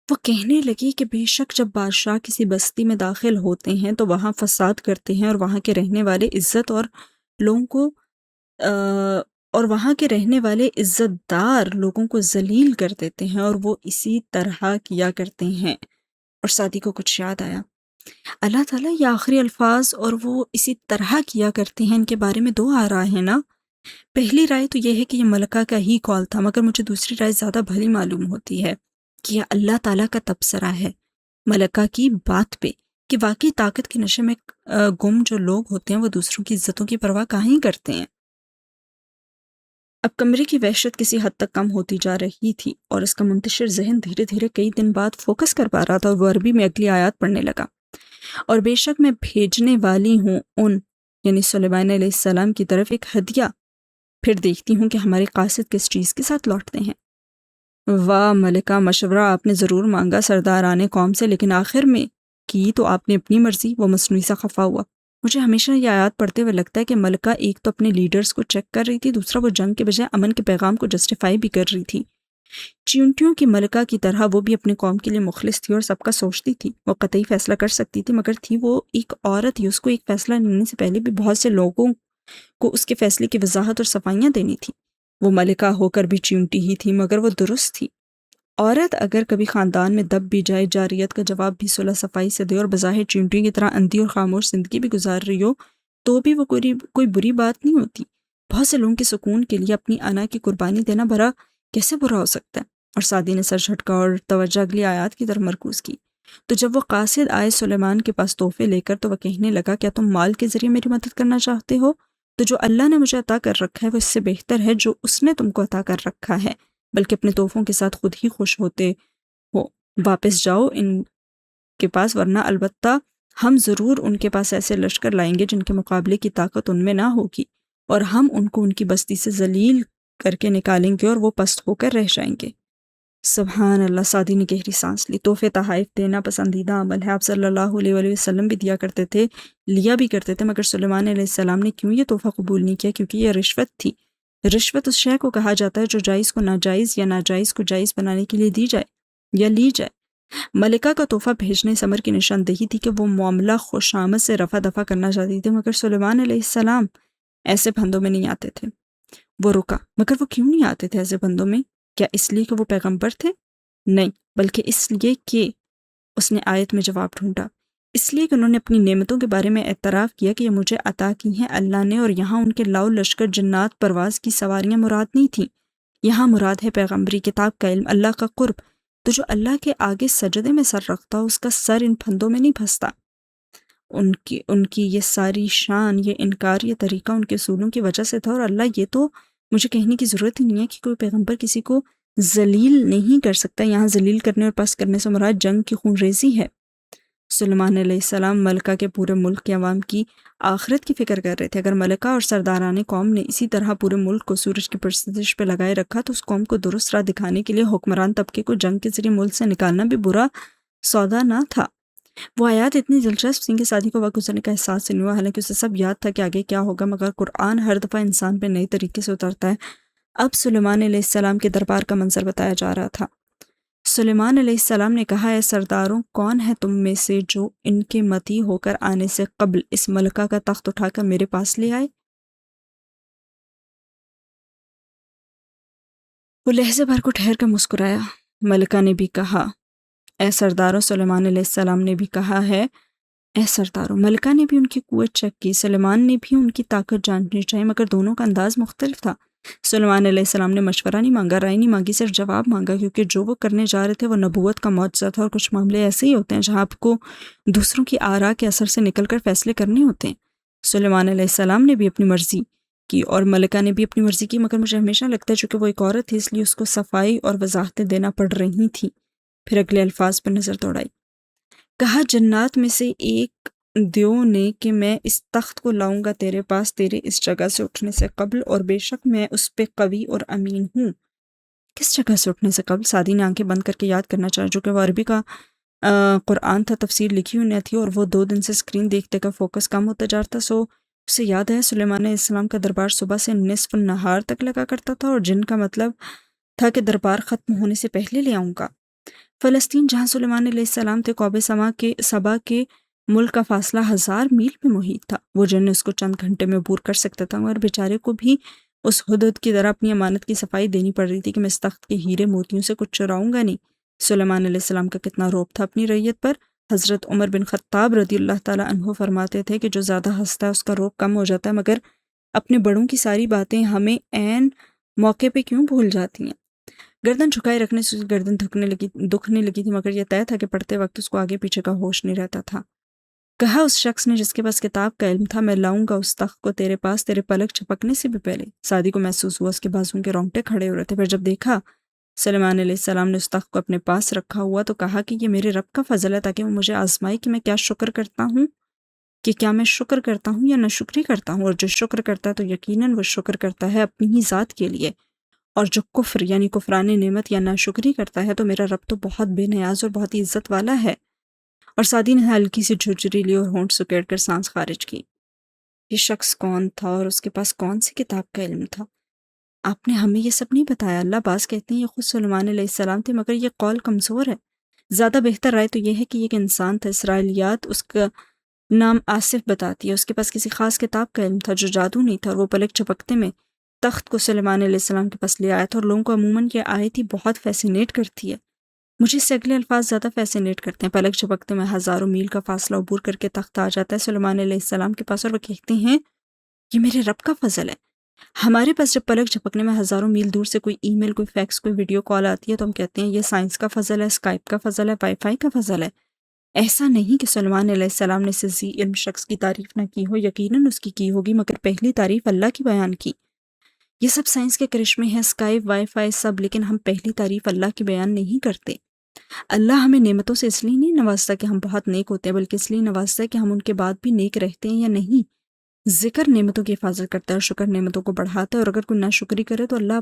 وہ کہنے لگی کہ بے شک جب بادشاہ کسی بستی میں داخل ہوتے ہیں تو وہاں فساد کرتے ہیں اور وہاں کے رہنے والے عزت اور لوگوں کو اور وہاں کے رہنے والے عزت دار لوگوں کو ذلیل کر دیتے ہیں، اور وہ اسی طرح کیا کرتے ہیں۔ اور سعدی کو کچھ یاد آیا۔ اللہ تعالیٰ یہ آخری الفاظ اور وہ اسی طرح کیا کرتے ہیں، ان کے بارے میں دو آراء ہیں نا۔ پہلی رائے تو یہ ہے کہ یہ ملکہ کا ہی کال تھا، مگر مجھے دوسری رائے زیادہ بھلی معلوم ہوتی ہے کہ یہ اللہ تعالیٰ کا تبصرہ ہے ملکہ کی بات پہ، کہ واقعی طاقت کے نشے میں گم جو لوگ ہوتے ہیں وہ دوسروں کی عزتوں کی پرواہ کہیں کرتے ہیں۔ اب کمرے کی وحشت کسی حد تک کم ہوتی جا رہی تھی اور اس کا منتشر ذہن دھیرے دھیرے کئی دن بعد فوکس کر پا رہا تھا، اور وہ عربی میں اگلی آیات پڑھنے لگا۔ اور بے شک میں بھیجنے والی ہوں ان یعنی سلیمان علیہ السلام کی طرف ایک ہدیہ، پھر دیکھتی ہوں کہ ہمارے قاصد کس چیز کے ساتھ لوٹتے ہیں۔ واہ ملکہ، مشورہ آپ نے ضرور مانگا سرداران قوم سے، لیکن آخر میں کی تو آپ نے اپنی مرضی۔ وہ مصنوعی سا خفا ہوا۔ مجھے ہمیشہ یہ آیات پڑھتے ہوئے لگتا ہے کہ ملکہ ایک تو اپنے لیڈرز کو چیک کر رہی تھی، دوسرا وہ جنگ کے بجائے امن کے پیغام کو جسٹیفائی بھی کر رہی تھی۔ چیونٹیوں کی ملکہ کی طرح وہ بھی اپنے قوم کے لیے مخلص تھی اور سب کا سوچتی تھی۔ وہ قطعی فیصلہ کر سکتی تھی، مگر تھی وہ ایک عورت ہی، اس کو ایک فیصلہ لینے سے پہلے بھی بہت سے لوگوں کو اس کے فیصلے کی وضاحت اور صفائیاں دینی تھی۔ وہ ملکہ ہو کر بھی چیونٹی ہی تھی، مگر وہ درست تھی۔ عورت اگر کبھی خاندان میں دب بھی جائے، جاریت کا جواب بھی صلح صفائی سے دے اور بظاہر چیونٹی کی طرح اندھی اور خاموش زندگی بھی گزار رہی ہو، تو بھی وہ کوئی بری بات نہیں ہوتی۔ بہت سے لوگوں کے سکون کے لیے اپنی انا کی قربانی دینا بھلا کیسے برا ہو سکتا ہے؟ اور سعدی نے سر جھٹکا اور توجہ اگلی آیات کی طرف مرکوز کی۔ تو جب وہ قاصد آئے سلیمان کے پاس تحفے لے کر، تو وہ کہنے لگا کیا تم مال کے ذریعے میری مدد کرنا چاہتے ہو؟ تو جو اللہ نے مجھے عطا کر رکھا ہے وہ اس سے بہتر ہے جو اس نے تم کو عطا کر رکھا ہے، بلکہ اپنے تحفوں کے ساتھ خود ہی خوش ہوتے ہو۔ واپس جاؤ ان کے پاس، ورنہ البتہ ہم ضرور ان کے پاس ایسے لشکر لائیں گے جن کے مقابلے کی طاقت ان میں نہ ہوگی، اور ہم ان کو ان کی بستی سے ذلیل کر کے نکالیں گے اور وہ پست ہو کر رہ جائیں گے۔ سبحان اللہ، سعدی نے گہری سانس لی۔ تحفے تحائف دینا پسندیدہ عمل ہے، آپ صلی اللہ علیہ وآلہ وسلم بھی دیا کرتے تھے، لیا بھی کرتے تھے، مگر سلیمان علیہ السلام نے کیوں یہ تحفہ قبول نہیں کیا؟ کیونکہ یہ رشوت تھی۔ رشوت اس شے کو کہا جاتا ہے جو جائز کو ناجائز یا ناجائز کو جائز بنانے کے لیے دی جائے یا لی جائے۔ ملکہ کا تحفہ بھیجنے ثمر کی نشاندہی تھی کہ وہ معاملہ خوش آمد سے رفع دفع کرنا چاہتی تھی، مگر سلیمان علیہ السلام ایسے پھندوں میں نہیں آتے تھے۔ وہ رکا، مگر وہ کیوں نہیں آتے تھے ایسے پھندوں میں؟ کیا اس لیے کہ وہ پیغمبر تھے؟ نہیں، بلکہ اس لیے کہ اس نے آیت میں جواب ڈھونڈا، اس لیے کہ انہوں نے اپنی نعمتوں کے بارے میں اعتراف کیا کہ یہ مجھے عطا کی ہیں اللہ نے، اور یہاں ان کے لاؤ لشکر جنات پرواز کی سواریاں مراد نہیں تھیں، یہاں مراد ہے پیغمبری، کتاب کا علم، اللہ کا قرب۔ تو جو اللہ کے آگے سجدے میں سر رکھتا ہو، اس کا سر ان پھندوں میں نہیں پھنستا۔ ان کی یہ ساری شان، یہ انکار، یہ طریقہ ان کے اصولوں کی وجہ سے تھا، اور اللہ یہ تو مجھے کہنے کی ضرورت ہی نہیں ہے کہ کوئی پیغمبر کسی کو ذلیل نہیں کر سکتا۔ یہاں ذلیل کرنے اور پست کرنے سے مراد جنگ کی خون ریزی ہے۔ سلیمان علیہ السلام ملکہ کے پورے ملک کے عوام کی آخرت کی فکر کر رہے تھے۔ اگر ملکہ اور سرداران قوم نے اسی طرح پورے ملک کو سورج کی پرستش پہ لگائے رکھا تو اس قوم کو درست راہ دکھانے کے لیے حکمران طبقے کو جنگ کے ذریعے ملک سے نکالنا بھی برا سودا نہ تھا۔ وہ آیات اتنی دلچسپ تھیں کہ سعدی کو وقت گزرنے کا احساس نہیں ہوا، حالانکہ اسے سب یاد تھا کہ آگے کیا ہوگا، مگر قرآن ہر دفعہ انسان پہ نئے طریقے سے اترتا ہے۔ اب سلیمان علیہ السلام کے دربار کا منظر بتایا جا رہا تھا۔ سلیمان علیہ السلام نے کہا، اے سرداروں، کون ہے تم میں سے جو ان کے متی ہو کر آنے سے قبل اس ملکہ کا تخت اٹھا کر میرے پاس لے آئے؟ وہ لہجے بھر کو ٹھہر کر مسکرایا۔ ملکہ نے بھی کہا، اے سرداروں، سلیمان علیہ السلام نے بھی کہا ہے، اے سرداروں۔ ملکہ نے بھی ان کی قوت چیک کی، سلیمان نے بھی ان کی طاقت جاننی چاہیے، مگر دونوں کا انداز مختلف تھا۔ سلیمان علیہ السلام نے مشورہ نہیں مانگا، رائے نہیں مانگی، صرف جواب مانگا، کیونکہ جو وہ کرنے جا رہے تھے وہ نبوت کا معجزہ تھا، اور کچھ معاملے ایسے ہی ہوتے ہیں جہاں آپ کو دوسروں کی آراء کے اثر سے نکل کر فیصلے کرنے ہوتے ہیں۔ سلیمان علیہ السلام نے بھی اپنی مرضی کی اور ملکہ نے بھی اپنی مرضی کی، مگر مجھے ہمیشہ لگتا ہے چونکہ وہ ایک عورت تھی اس لیے اس کو صفائی اور وضاحتیں دینا پڑ رہی تھیں۔ پھر اگلے الفاظ پر نظر دوڑائی۔ کہا، جنات میں سے ایک دیو نے کہ میں اس تخت کو لاؤں گا تیرے پاس تیرے اس جگہ سے اٹھنے سے قبل، اور بے شک میں اس پہ قوی اور امین ہوں۔ کس جگہ سے اٹھنے سے قبل؟ سعدی نے آنکھیں بند کر کے یاد کرنا چاہا، جو کہ وہ عربی کا قرآن تھا، تفسیر لکھی ہوئی نہ تھی، اور وہ 2 دن سے اسکرین دیکھتے کا فوکس کم ہوتا جا رہا تھا۔ سو اسے یاد ہے سلیمان علیہ السلام کا دربار صبح سے نصف النہار تک لگا کرتا تھا، اور جن کا مطلب تھا کہ دربار ختم ہونے سے پہلے لے آؤں گا۔ فلسطین جہاں سلیمان علیہ السلام تھے، قوب سبا کے ملک کا فاصلہ 1000 میل میں محیط تھا۔ وہ جن اس کو چند گھنٹے میں عبور کر سکتا تھا، اور بیچارے کو بھی اس ہدہد کی طرح اپنی امانت کی صفائی دینی پڑ رہی تھی کہ میں اس تخت کے ہیرے موتیوں سے کچھ چراؤں گا نہیں۔ سلیمان علیہ السلام کا کتنا روب تھا اپنی رعیت پر۔ حضرت عمر بن خطاب رضی اللہ تعالیٰ عنہ فرماتے تھے کہ جو زیادہ ہنستا ہے اس کا روب کم ہو جاتا ہے، مگر اپنے بڑوں کی ساری باتیں ہمیں عین موقع پہ کیوں بھول جاتی ہیں؟ گردن جھکائے رکھنے سے اس کی گردن دکھنے لگی تھی، مگر یہ طے تھا کہ پڑھتے وقت اس کو آگے پیچھے کا ہوش نہیں رہتا تھا۔ کہا اس شخص نے جس کے پاس کتاب کا علم تھا، میں لاؤں گا اس تخت کو تیرے پاس تیرے پلک چھپکنے سے بھی پہلے۔ سعدی کو محسوس ہوا اس کے بازوں کے رونگٹے کھڑے ہو رہے تھے، پھر جب دیکھا سلیمان علیہ السلام نے اس تخت کو اپنے پاس رکھا ہوا تو کہا کہ یہ میرے رب کا فضل ہے، تاکہ وہ مجھے آزمائے کہ میں کیا شکر کرتا ہوں، کہ کیا میں شکر کرتا ہوں یا ناشکری کرتا ہوں، اور جو شکر کرتا ہے تو یقیناً وہ شکر کرتا ہے اپنی ہی ذات کے لیے، اور جو کفر یعنی کفران نعمت یا ناشکری کرتا ہے تو میرا رب تو بہت بے نیاز اور بہت ہی عزت والا ہے۔ اور سعدی نے ہلکی سی جھرجھری لی اور ہونٹ سکیڑ کر سانس خارج کی۔ یہ شخص کون تھا اور اس کے پاس کون سی کتاب کا علم تھا؟ آپ نے ہمیں یہ سب نہیں بتایا۔ اللہ باز کہتے ہیں یہ خود سلیمان علیہ السلام تھے، مگر یہ قول کمزور ہے۔ زیادہ بہتر رائے تو یہ ہے کہ یہ ایک انسان تھا۔ اسرائیلیات اس کا نام آصف بتاتی ہے، اس کے پاس کسی خاص کتاب کا علم تھا جو جادو نہیں تھا، اور وہ پلک جھپکتے میں تخت کو سلیمان علیہ السلام کے پاس لے آیا تھا۔ اور لوگوں کو عموماً یہ آیت ہی بہت فیسینیٹ کرتی ہے۔ مجھے اس سے اگلے الفاظ زیادہ فیسینیٹ کرتے ہیں۔ پلک جھپکتے میں 1000 میل کا فاصلہ عبور کر کے تخت آ جاتا ہے سلیمان علیہ السلام کے پاس، اور وہ کہتے ہیں یہ میرے رب کا فضل ہے۔ ہمارے پاس جب پلک جھپکنے میں 1000 میل دور سے کوئی ای میل، کوئی فیکس، کوئی ویڈیو کال آتی ہے تو ہم کہتے ہیں یہ سائنس کا فضل ہے، اسکائپ کا فضل ہے، وائی فائی کا فضل ہے۔ ایسا نہیں کہ سلیمان علیہ السلام نے اس ذی علم شخص کی تعریف نہ کی ہو، یقیناً اس کی ہوگی، مگر پہلی تعریف اللہ کی بیان کی۔ یہ سب سائنس کے کرشمے ہیں، اسکائپ، وائی فائی سب، لیکن ہم پہلی تعریف اللہ کی بیان نہیں کرتے۔ اللہ ہمیں نعمتوں سے اس لیے نہیں نوازتا کہ ہم بہت نیک ہوتے ہیں، بلکہ اس لیے نوازتا ہے کہ ہم ان کے بعد بھی نیک رہتے ہیں یا نہیں۔ ذکر نعمتوں کی حفاظت کرتا ہے اور شکر نعمتوں کو بڑھاتا ہے، اور اگر کوئی ناشکری کرے تو اللہ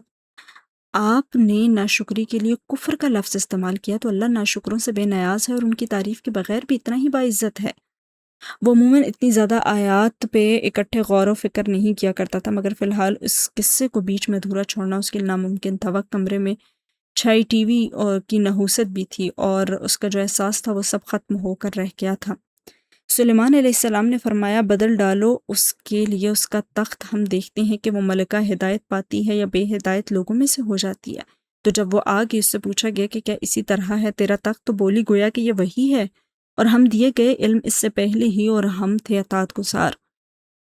آپ نے ناشکری کے لیے کفر کا لفظ استعمال کیا، تو اللہ ناشکروں سے بے نیاز ہے اور ان کی تعریف کے بغیر بھی اتنا ہی باعزت ہے۔ وہ عموماً اتنی زیادہ آیات پہ اکٹھے غور و فکر نہیں کیا کرتا تھا، مگر فی الحال اس قصے کو بیچ میں ادھورا چھوڑنا اس کے لیے ناممکن تھا۔ وقت کمرے میں چھائی ٹی وی اور کی نحوست بھی تھی، اور اس کا جو احساس تھا وہ سب ختم ہو کر رہ گیا تھا۔ سلیمان علیہ السلام نے فرمایا، بدل ڈالو اس کے لیے اس کا تخت، ہم دیکھتے ہیں کہ وہ ملکہ ہدایت پاتی ہے یا بے ہدایت لوگوں میں سے ہو جاتی ہے۔ تو جب وہ آگئی اس سے پوچھا گیا کہ کیا اسی طرح ہے تیرا تخت، تو بولی گویا کہ یہ وہی ہے، اور ہم دیے گئے علم اس سے پہلے ہی، اور ہم تھے اطاعت گزار۔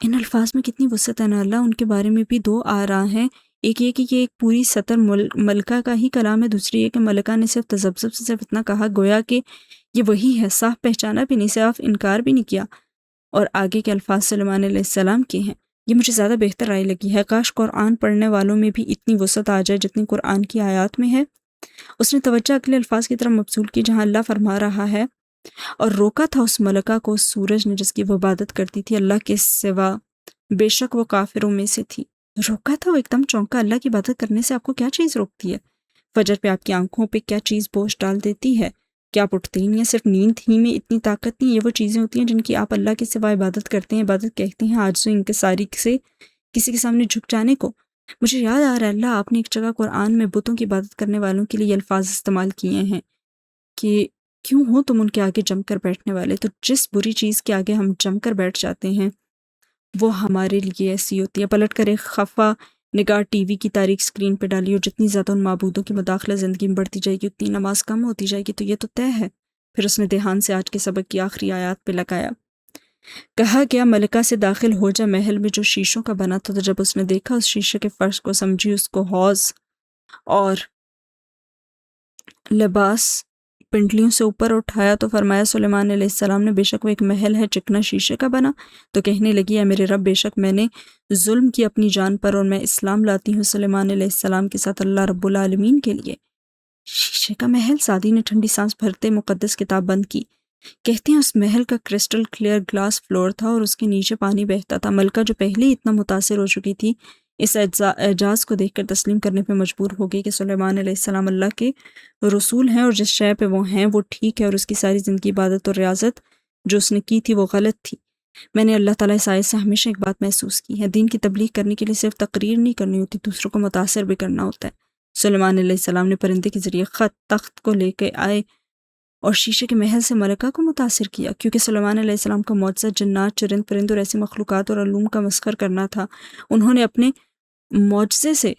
ان الفاظ میں کتنی وسعت ہے نا۔ اللہ ان کے بارے میں بھی 2 آراء ہیں، ایک یہ کہ یہ ایک پوری سطر ملکہ کا ہی کلام ہے، دوسری یہ کہ ملکہ نے صرف تذبذب سے صرف اتنا کہا گویا کہ یہ وہی ہے، صاف پہچانا بھی نہیں، صاف انکار بھی نہیں کیا، اور آگے کے الفاظ سلیمان علیہ السلام کے ہیں۔ یہ مجھے زیادہ بہتر رائے لگی ہے، کاش قرآن پڑھنے والوں میں بھی اتنی وسعت آ جائے جتنی قرآن کی آیات میں ہے۔ اس نے توجہ اگلے الفاظ کی طرف مبذول کی جہاں اللہ فرما رہا ہے، اور روکا تھا اس ملکہ کو اس سورج نے جس کی وہ عبادت کرتی تھی اللہ کے سوا، بے شک وہ کافروں میں سے تھی۔ روکا تھا، وہ ایک دم چونکا۔ اللہ کی عبادت کرنے سے آپ کو کیا چیز روکتی ہے؟ فجر پہ آپ کی آنکھوں پہ کیا چیز بوجھ ڈال دیتی ہے؟ کیا آپ اٹھتے ہی نہیں ہیں؟ صرف نیند ہی میں اتنی طاقت نہیں؟ یہ وہ چیزیں ہوتی ہیں جن کی آپ اللہ کے سوا عبادت کرتے ہیں، عبادت کہتے ہیں، آج سے انکساری سے کسی کے سامنے جھک جانے کو۔ مجھے یاد آ رہا ہے اللہ آپ نے ایک جگہ قرآن میں بتوں کی عبادت کرنے والوں کے لیے یہ الفاظ استعمال کیے ہیں کہ کیوں ہو تم ان کے آگے جم کر بیٹھنے والے؟ تو جس بری چیز کے آگے ہم جم کر بیٹھ جاتے ہیں وہ ہمارے لیے ایسی ہوتی ہے۔ پلٹ کر ایک خفا نگاہ ٹی وی کی تاریک سکرین پہ ڈالی اور جتنی زیادہ ان معبودوں کی مداخلہ زندگی میں بڑھتی جائے گی اتنی نماز کم ہوتی جائے گی، تو یہ تو طے ہے۔ پھر اس نے دھیان سے آج کے سبق کی آخری آیات پہ لگایا، کہا گیا ملکہ سے داخل ہو جا محل میں جو شیشوں کا بنا تھا، تو جب اس نے دیکھا اس شیشے کے فرش کو، سمجھی اس کو حوض اور لباس پنڈلیوں سے اوپر اٹھایا تو فرمایا سلیمان علیہ السلام نے، بے شک وہ ایک محل ہے چکنا شیشے کا بنا۔ تو کہنے لگی، اے میرے رب، بے شک میں نے ظلم کی اپنی جان پر اور میں اسلام لاتی ہوں سلیمان علیہ السلام کے ساتھ اللہ رب العالمین کے لیے۔ شیشے کا محل؟ سعدی نے ٹھنڈی سانس بھرتے مقدس کتاب بند کی۔ کہتے ہیں اس محل کا کرسٹل کلیئر گلاس فلور تھا اور اس کے نیچے پانی بہتا تھا۔ ملکہ جو پہلے ہی اتنا متاثر ہو چکی تھی اس اعجاز کو دیکھ کر تسلیم کرنے پہ مجبور ہو گئی کہ سلیمان علیہ السلام اللہ کے رسول ہیں اور جس شے پہ وہ ہیں وہ ٹھیک ہے، اور اس کی ساری زندگی عبادت اور ریاضت جو اس نے کی تھی وہ غلط تھی۔ میں نے اللہ تعالیٰ اس آیت سے ہمیشہ ایک بات محسوس کی ہے، دین کی تبلیغ کرنے کے لیے صرف تقریر نہیں کرنی ہوتی، دوسروں کو متاثر بھی کرنا ہوتا ہے۔ سلیمان علیہ السلام نے پرندے کے ذریعے خط تخت کو لے کے آئے اور شیشے کے محل سے ملکہ کو متاثر کیا، کیونکہ سلیمان علیہ السلام کا معجزہ جنات، چرند پرند اور ایسی مخلوقات اور علوم کا مسخر کرنا تھا۔ انہوں نے اپنے معجزے سے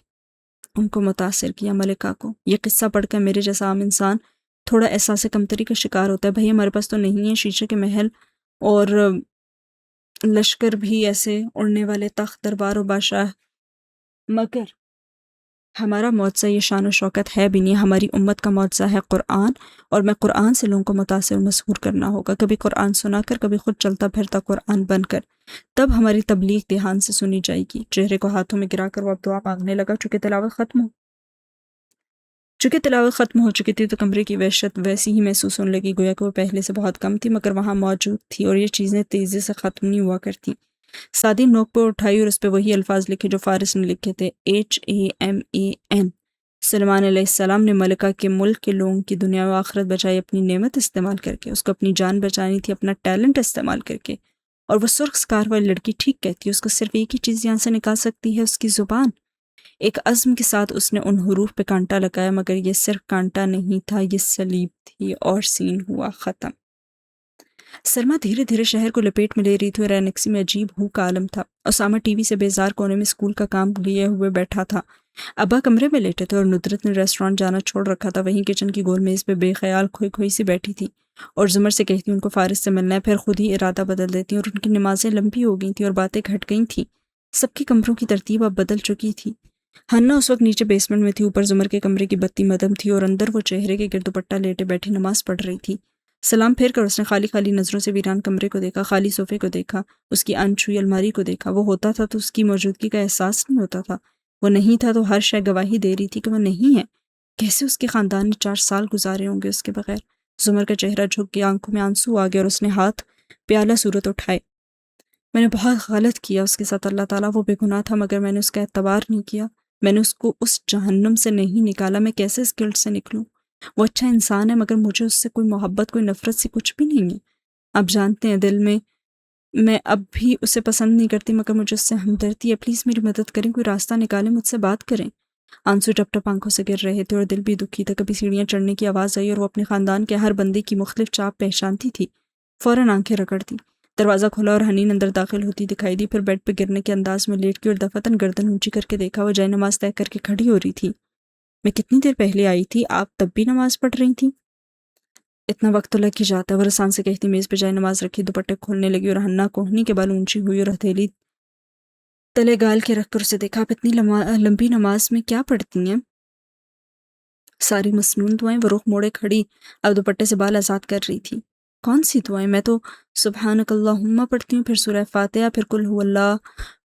ان کو متاثر کیا، ملکہ کو۔ یہ قصہ پڑھ کر میرے جیسا عام انسان تھوڑا احساس کمتری کا شکار ہوتا ہے، بھئی ہمارے پاس تو نہیں ہے شیشے کے محل اور لشکر بھی ایسے اڑنے والے تخت، دربار و بادشاہ، مگر ہمارا معجزہ یہ شان و شوکت ہے بھی نہیں۔ ہماری امت کا معجزہ ہے قرآن، اور میں قرآن سے لوگوں کو متاثر و مسحور کرنا ہوگا، کبھی قرآن سنا کر، کبھی خود چلتا پھرتا قرآن بن کر۔ تب ہماری تبلیغ دھیان سے سنی جائے گی۔ چہرے کو ہاتھوں میں گرا کر وہ اب دعا مانگنے لگا۔ چونکہ تلاوت ختم ہو چکی تھی تو کمرے کی وحشت ویسی ہی محسوس ہونے لگی، گویا کہ وہ پہلے سے بہت کم تھی، مگر وہاں موجود تھی اور یہ چیزیں تیزی سے ختم نہیں ہوا کرتی۔ سادی نوک پر اٹھائی اور اس پہ وہی الفاظ لکھے جو فارس نے لکھے تھے، HAMAN۔ سلیمان علیہ السلام نے ملکہ کے ملک کے لوگوں کی دنیا و آخرت بچائی اپنی نعمت استعمال کر کے، اس کو اپنی جان بچانی تھی اپنا ٹیلنٹ استعمال کر کے، اور وہ سرخ سکار والی لڑکی ٹھیک کہتی ہے، اس کو صرف ایک ہی چیز یہاں سے نکال سکتی ہے، اس کی زبان۔ ایک عزم کے ساتھ اس نے ان حروف پہ کانٹا لگایا، مگر یہ صرف کانٹا نہیں تھا، یہ سلیب تھی، اور سین ہوا ختم۔ سلمیٰ دھیرے دھیرے شہر کو لپیٹ میں لے رہی تھی اور اینکسی میں عجیب ہو کا عالم تھا۔ اسامہ ٹی وی سے بیزار کونے میں اسکول کا کام لیے ہوئے بیٹھا تھا۔ ابا کمرے میں لیٹے تھے اور ندرت نے ریسٹورانٹ جانا چھوڑ رکھا تھا، وہیں کچن کی گول میز پہ بے خیال کھوئی کھوئی سی بیٹھی تھی اور زمر سے کہتی ان کو فارس سے ملنا ہے، پھر خود ہی ارادہ بدل دیتی اور ان کی نمازیں لمبی ہو گئی تھیں اور باتیں گھٹ گئی تھیں۔ سب کے کمروں کی ترتیب اب بدل چکی تھی۔ ہنہ اس وقت نیچے بیسمنٹ میں تھی، اوپر زمر کے کمرے کی بتی مدم تھی اور اندر وہ چہرے کے گرد دوپٹہ لیٹے بیٹھی نماز پڑھ رہی تھی۔ سلام پھیر کر اس نے خالی خالی نظروں سے ویران کمرے کو دیکھا، خالی صوفے کو دیکھا، اس کی انچھوئی الماری کو دیکھا۔ وہ ہوتا تھا تو اس کی موجودگی کا احساس نہیں ہوتا تھا، وہ نہیں تھا تو ہر شے گواہی دے رہی تھی کہ وہ نہیں ہے۔ کیسے اس کے خاندان نے 4 سال گزارے ہوں گے اس کے بغیر؟ زمر کا چہرہ جھک گیا، آنکھوں میں آنسو آ گیا اور اس نے ہاتھ پیالہ صورت اٹھائے۔ میں نے بہت غلط کیا اس کے ساتھ اللہ تعالیٰ، وہ بے گناہ تھا مگر میں نے اس کا اعتبار نہیں کیا، میں نے اس کو اس جہنم سے نہیں نکالا، میں کیسے اس گلٹ سے نکلوں؟ وہ اچھا انسان ہے مگر مجھے اس سے کوئی محبت، کوئی نفرت سے کچھ بھی نہیں ہے۔ آپ جانتے ہیں دل میں اب بھی اسے پسند نہیں کرتی، مگر مجھے اس سے ہمدردی ہے، پلیز میری مدد کریں، کوئی راستہ نکالیں، مجھ سے بات کریں۔ آنسو ٹپ ٹپ آنکھوں سے گر رہے تھے اور دل بھی دکھی تھا۔ کبھی سیڑھیاں چڑھنے کی آواز آئی اور وہ اپنے خاندان کے ہر بندے کی مختلف چاپ پہچانتی تھی، فوراً آنکھیں رگڑ دی۔ دروازہ کھلا اور حنین اندر داخل ہوتی دکھائی دی، پھر بیڈ پہ گرنے کے انداز میں لیٹ گئی اور دفعتاً گردن اونچی کر کے دیکھا، وہ جائے نماز طے کر کے کھڑی ہو رہی تھی۔ میں کتنی دیر پہلے آئی تھی، آپ تب بھی نماز پڑھ رہی تھیں؟ اتنا وقت تو لگ ہی جاتا ہے، وہ رسان سے کہتی میز پہ جائے نماز رکھی، دوپٹے کھولنے لگی اور ہنہ کوہنی کے بال اونچی ہوئی اور ہتھیلی تلے گال کے رکھ کر اسے دیکھا۔ آپ اتنی لمبی نماز میں کیا پڑھتی ہیں؟ ساری مسنون دعائیں۔ وہ رخ موڑے کھڑی اب دوپٹے سے بال آزاد کر رہی تھی۔ کون سی دعائیں؟ میں تو سبحانک اللہم پڑھتی ہوں، پھر سورہ فاتحہ، پھر قل هو اللہ،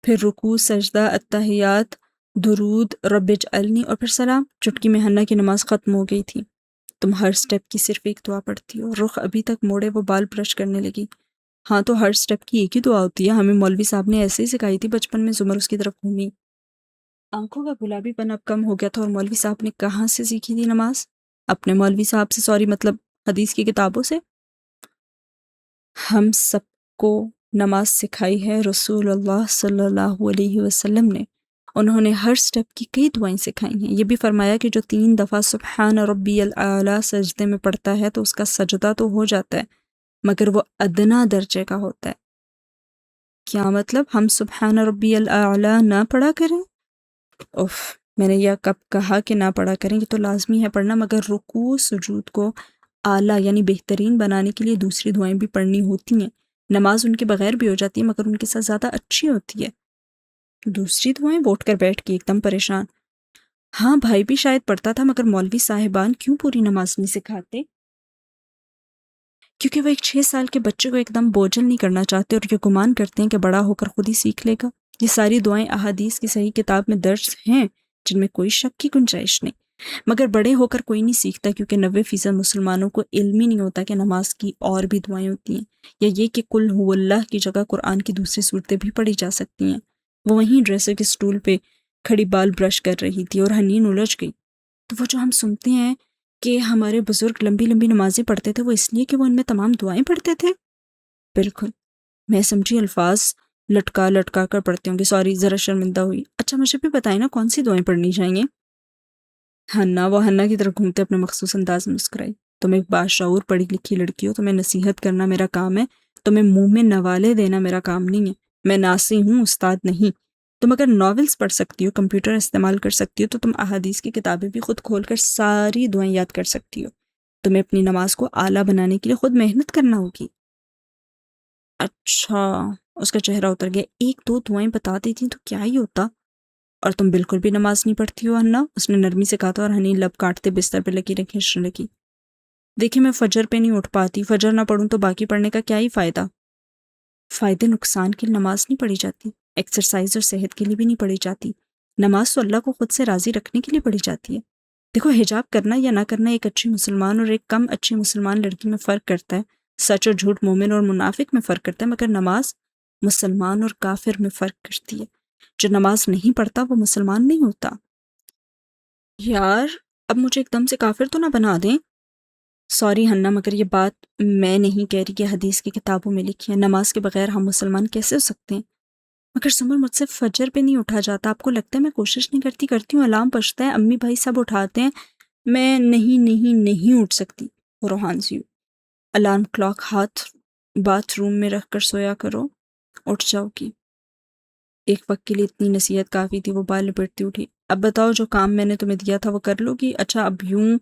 پھر رکوع، سجدہ، التحیات، درود، رب اجعلنی، اور پھر سلام۔ چٹکی میں ہنہ کی نماز ختم ہو گئی تھی۔ تم ہر سٹیپ کی صرف ایک دعا پڑھتی ہو؟ رخ ابھی تک موڑے وہ بال برش کرنے لگی۔ ہاں تو ہر سٹیپ کی ایک ہی دعا ہوتی ہے، ہمیں مولوی صاحب نے ایسے ہی سکھائی تھی بچپن میں۔ زمر اس کی طرف گھومی، آنکھوں کا گلابی پن اب کم ہو گیا تھا۔ اور مولوی صاحب نے کہاں سے سیکھی تھی نماز؟ اپنے مولوی صاحب سے، سوری مطلب حدیث کی کتابوں سے؟ ہم سب کو نماز سکھائی ہے رسول اللہ صلی اللہ علیہ وسلم نے. انہوں نے ہر سٹیپ کی کئی دعائیں سکھائی ہیں. یہ بھی فرمایا کہ جو 3 دفعہ سبحان ربی الاعلیٰ سجدے میں پڑھتا ہے تو اس کا سجدہ تو ہو جاتا ہے مگر وہ ادنا درجے کا ہوتا ہے. کیا مطلب؟ ہم سبحان ربی الاعلیٰ نہ پڑھا کریں؟ اوف، میں نے یہ کب کہا کہ نہ پڑھا کریں؟ یہ تو لازمی ہے پڑھنا، مگر رکوع سجود کو اعلیٰ یعنی بہترین بنانے کے لیے دوسری دعائیں بھی پڑھنی ہوتی ہیں. نماز ان کے بغیر بھی ہو جاتی ہے مگر ان کے ساتھ زیادہ اچھی ہوتی ہے. دوسری دعائیں ووٹ کر بیٹھ کے ایک دم پریشان. ہاں بھائی بھی شاید پڑھتا تھا مگر مولوی صاحبان کیوں پوری نماز نہیں سکھاتے؟ کیونکہ وہ ایک 6 سال کے بچے کو ایک دم بوجھل نہیں کرنا چاہتے اور یہ گمان کرتے ہیں کہ بڑا ہو کر خود ہی سیکھ لے گا. یہ ساری دعائیں احادیث کی صحیح کتاب میں درج ہیں جن میں کوئی شک کی گنجائش نہیں، مگر بڑے ہو کر کوئی نہیں سیکھتا کیونکہ 90% مسلمانوں کو علم ہی نہیں ہوتا کہ نماز کی اور بھی دعائیں ہوتی ہیں، یا یہ کہ قل هو اللہ کی جگہ قرآن کی دوسری صورتیں بھی پڑھی جا سکتی ہیں. وہ وہیں ڈریسر کے سٹول پہ کھڑی بال برش کر رہی تھی اور حنین الجھ گئی. تو وہ جو ہم سنتے ہیں کہ ہمارے بزرگ لمبی لمبی نمازیں پڑھتے تھے وہ اس لیے کہ وہ ان میں تمام دعائیں پڑھتے تھے؟ بالکل. میں سمجھی الفاظ لٹکا لٹکا کر پڑھتے ہوں گے، سوری ذرا شرمندہ ہوئی. اچھا مجھے بھی بتائیں نا کون سی دعائیں پڑھنی چاہیے؟ ہنّا وہ ہنّا کی طرف گھومتے اپنے مخصوص انداز میں مسکرائی. تم ایک باشعور پڑھی لکھی لڑکی ہو، تمہیں نصیحت کرنا میرا کام ہے، تمہیں منہ میں نوالے دینا میرا کام نہیں ہے. میں ناصح ہوں، استاد نہیں. تم اگر ناولز پڑھ سکتی ہو، کمپیوٹر استعمال کر سکتی ہو تو تم احادیث کی کتابیں بھی خود کھول کر ساری دعائیں یاد کر سکتی ہو. تمہیں اپنی نماز کو اعلیٰ بنانے کے لیے خود محنت کرنا ہوگی. اچھا. اس کا چہرہ اتر گیا. 1-2 دعائیں بتا دیتی تو کیا ہی ہوتا. اور تم بالکل بھی نماز نہیں پڑھتی ہو ہنّا؟ اس نے نرمی سے کہا تھا اور ہنی لب کاٹتے بستر پہ لکیریں کھینچنے لگی. دیکھیں میں فجر پہ نہیں اٹھ پاتی، فجر نہ پڑھوں تو باقی پڑھنے کا کیا ہی فائدہ؟ فائدے نقصان کے لیے نماز نہیں پڑھی جاتی، ایکسرسائز اور صحت کے لیے بھی نہیں پڑھی جاتی. نماز تو اللہ کو خود سے راضی رکھنے کے لیے پڑھی جاتی ہے. دیکھو حجاب کرنا یا نہ کرنا ایک اچھی مسلمان اور ایک کم اچھی مسلمان لڑکی میں فرق کرتا ہے، سچ اور جھوٹ، مومن اور منافق میں فرق کرتا ہے، مگر نماز مسلمان اور کافر میں فرق کرتی ہے. جو نماز نہیں پڑھتا وہ مسلمان نہیں ہوتا. یار اب مجھے ایک دم سے کافر تو نہ بنا دیں. سوری ہنّا مگر یہ بات میں نہیں کہہ رہی کہ حدیث کی کتابوں میں لکھی ہے. نماز کے بغیر ہم مسلمان کیسے ہو سکتے ہیں؟ مگر سمر مجھ سے فجر پہ نہیں اٹھا جاتا. آپ کو لگتا ہے میں کوشش نہیں کرتی ہوں، الارم بجتا ہے، امی بھائی سب اٹھاتے ہیں، میں نہیں اٹھ سکتی. روحان سی الارم کلاک باتھ روم میں رکھ کر سویا کرو، اٹھ جاؤ گی. ایک وقت کے لیے اتنی نصیحت کافی تھی. وہ بال لپٹتی اٹھی. اب بتاؤ جو کام میں نے تمہیں دیا تھا وہ کر لو گی؟ اچھا اب یوں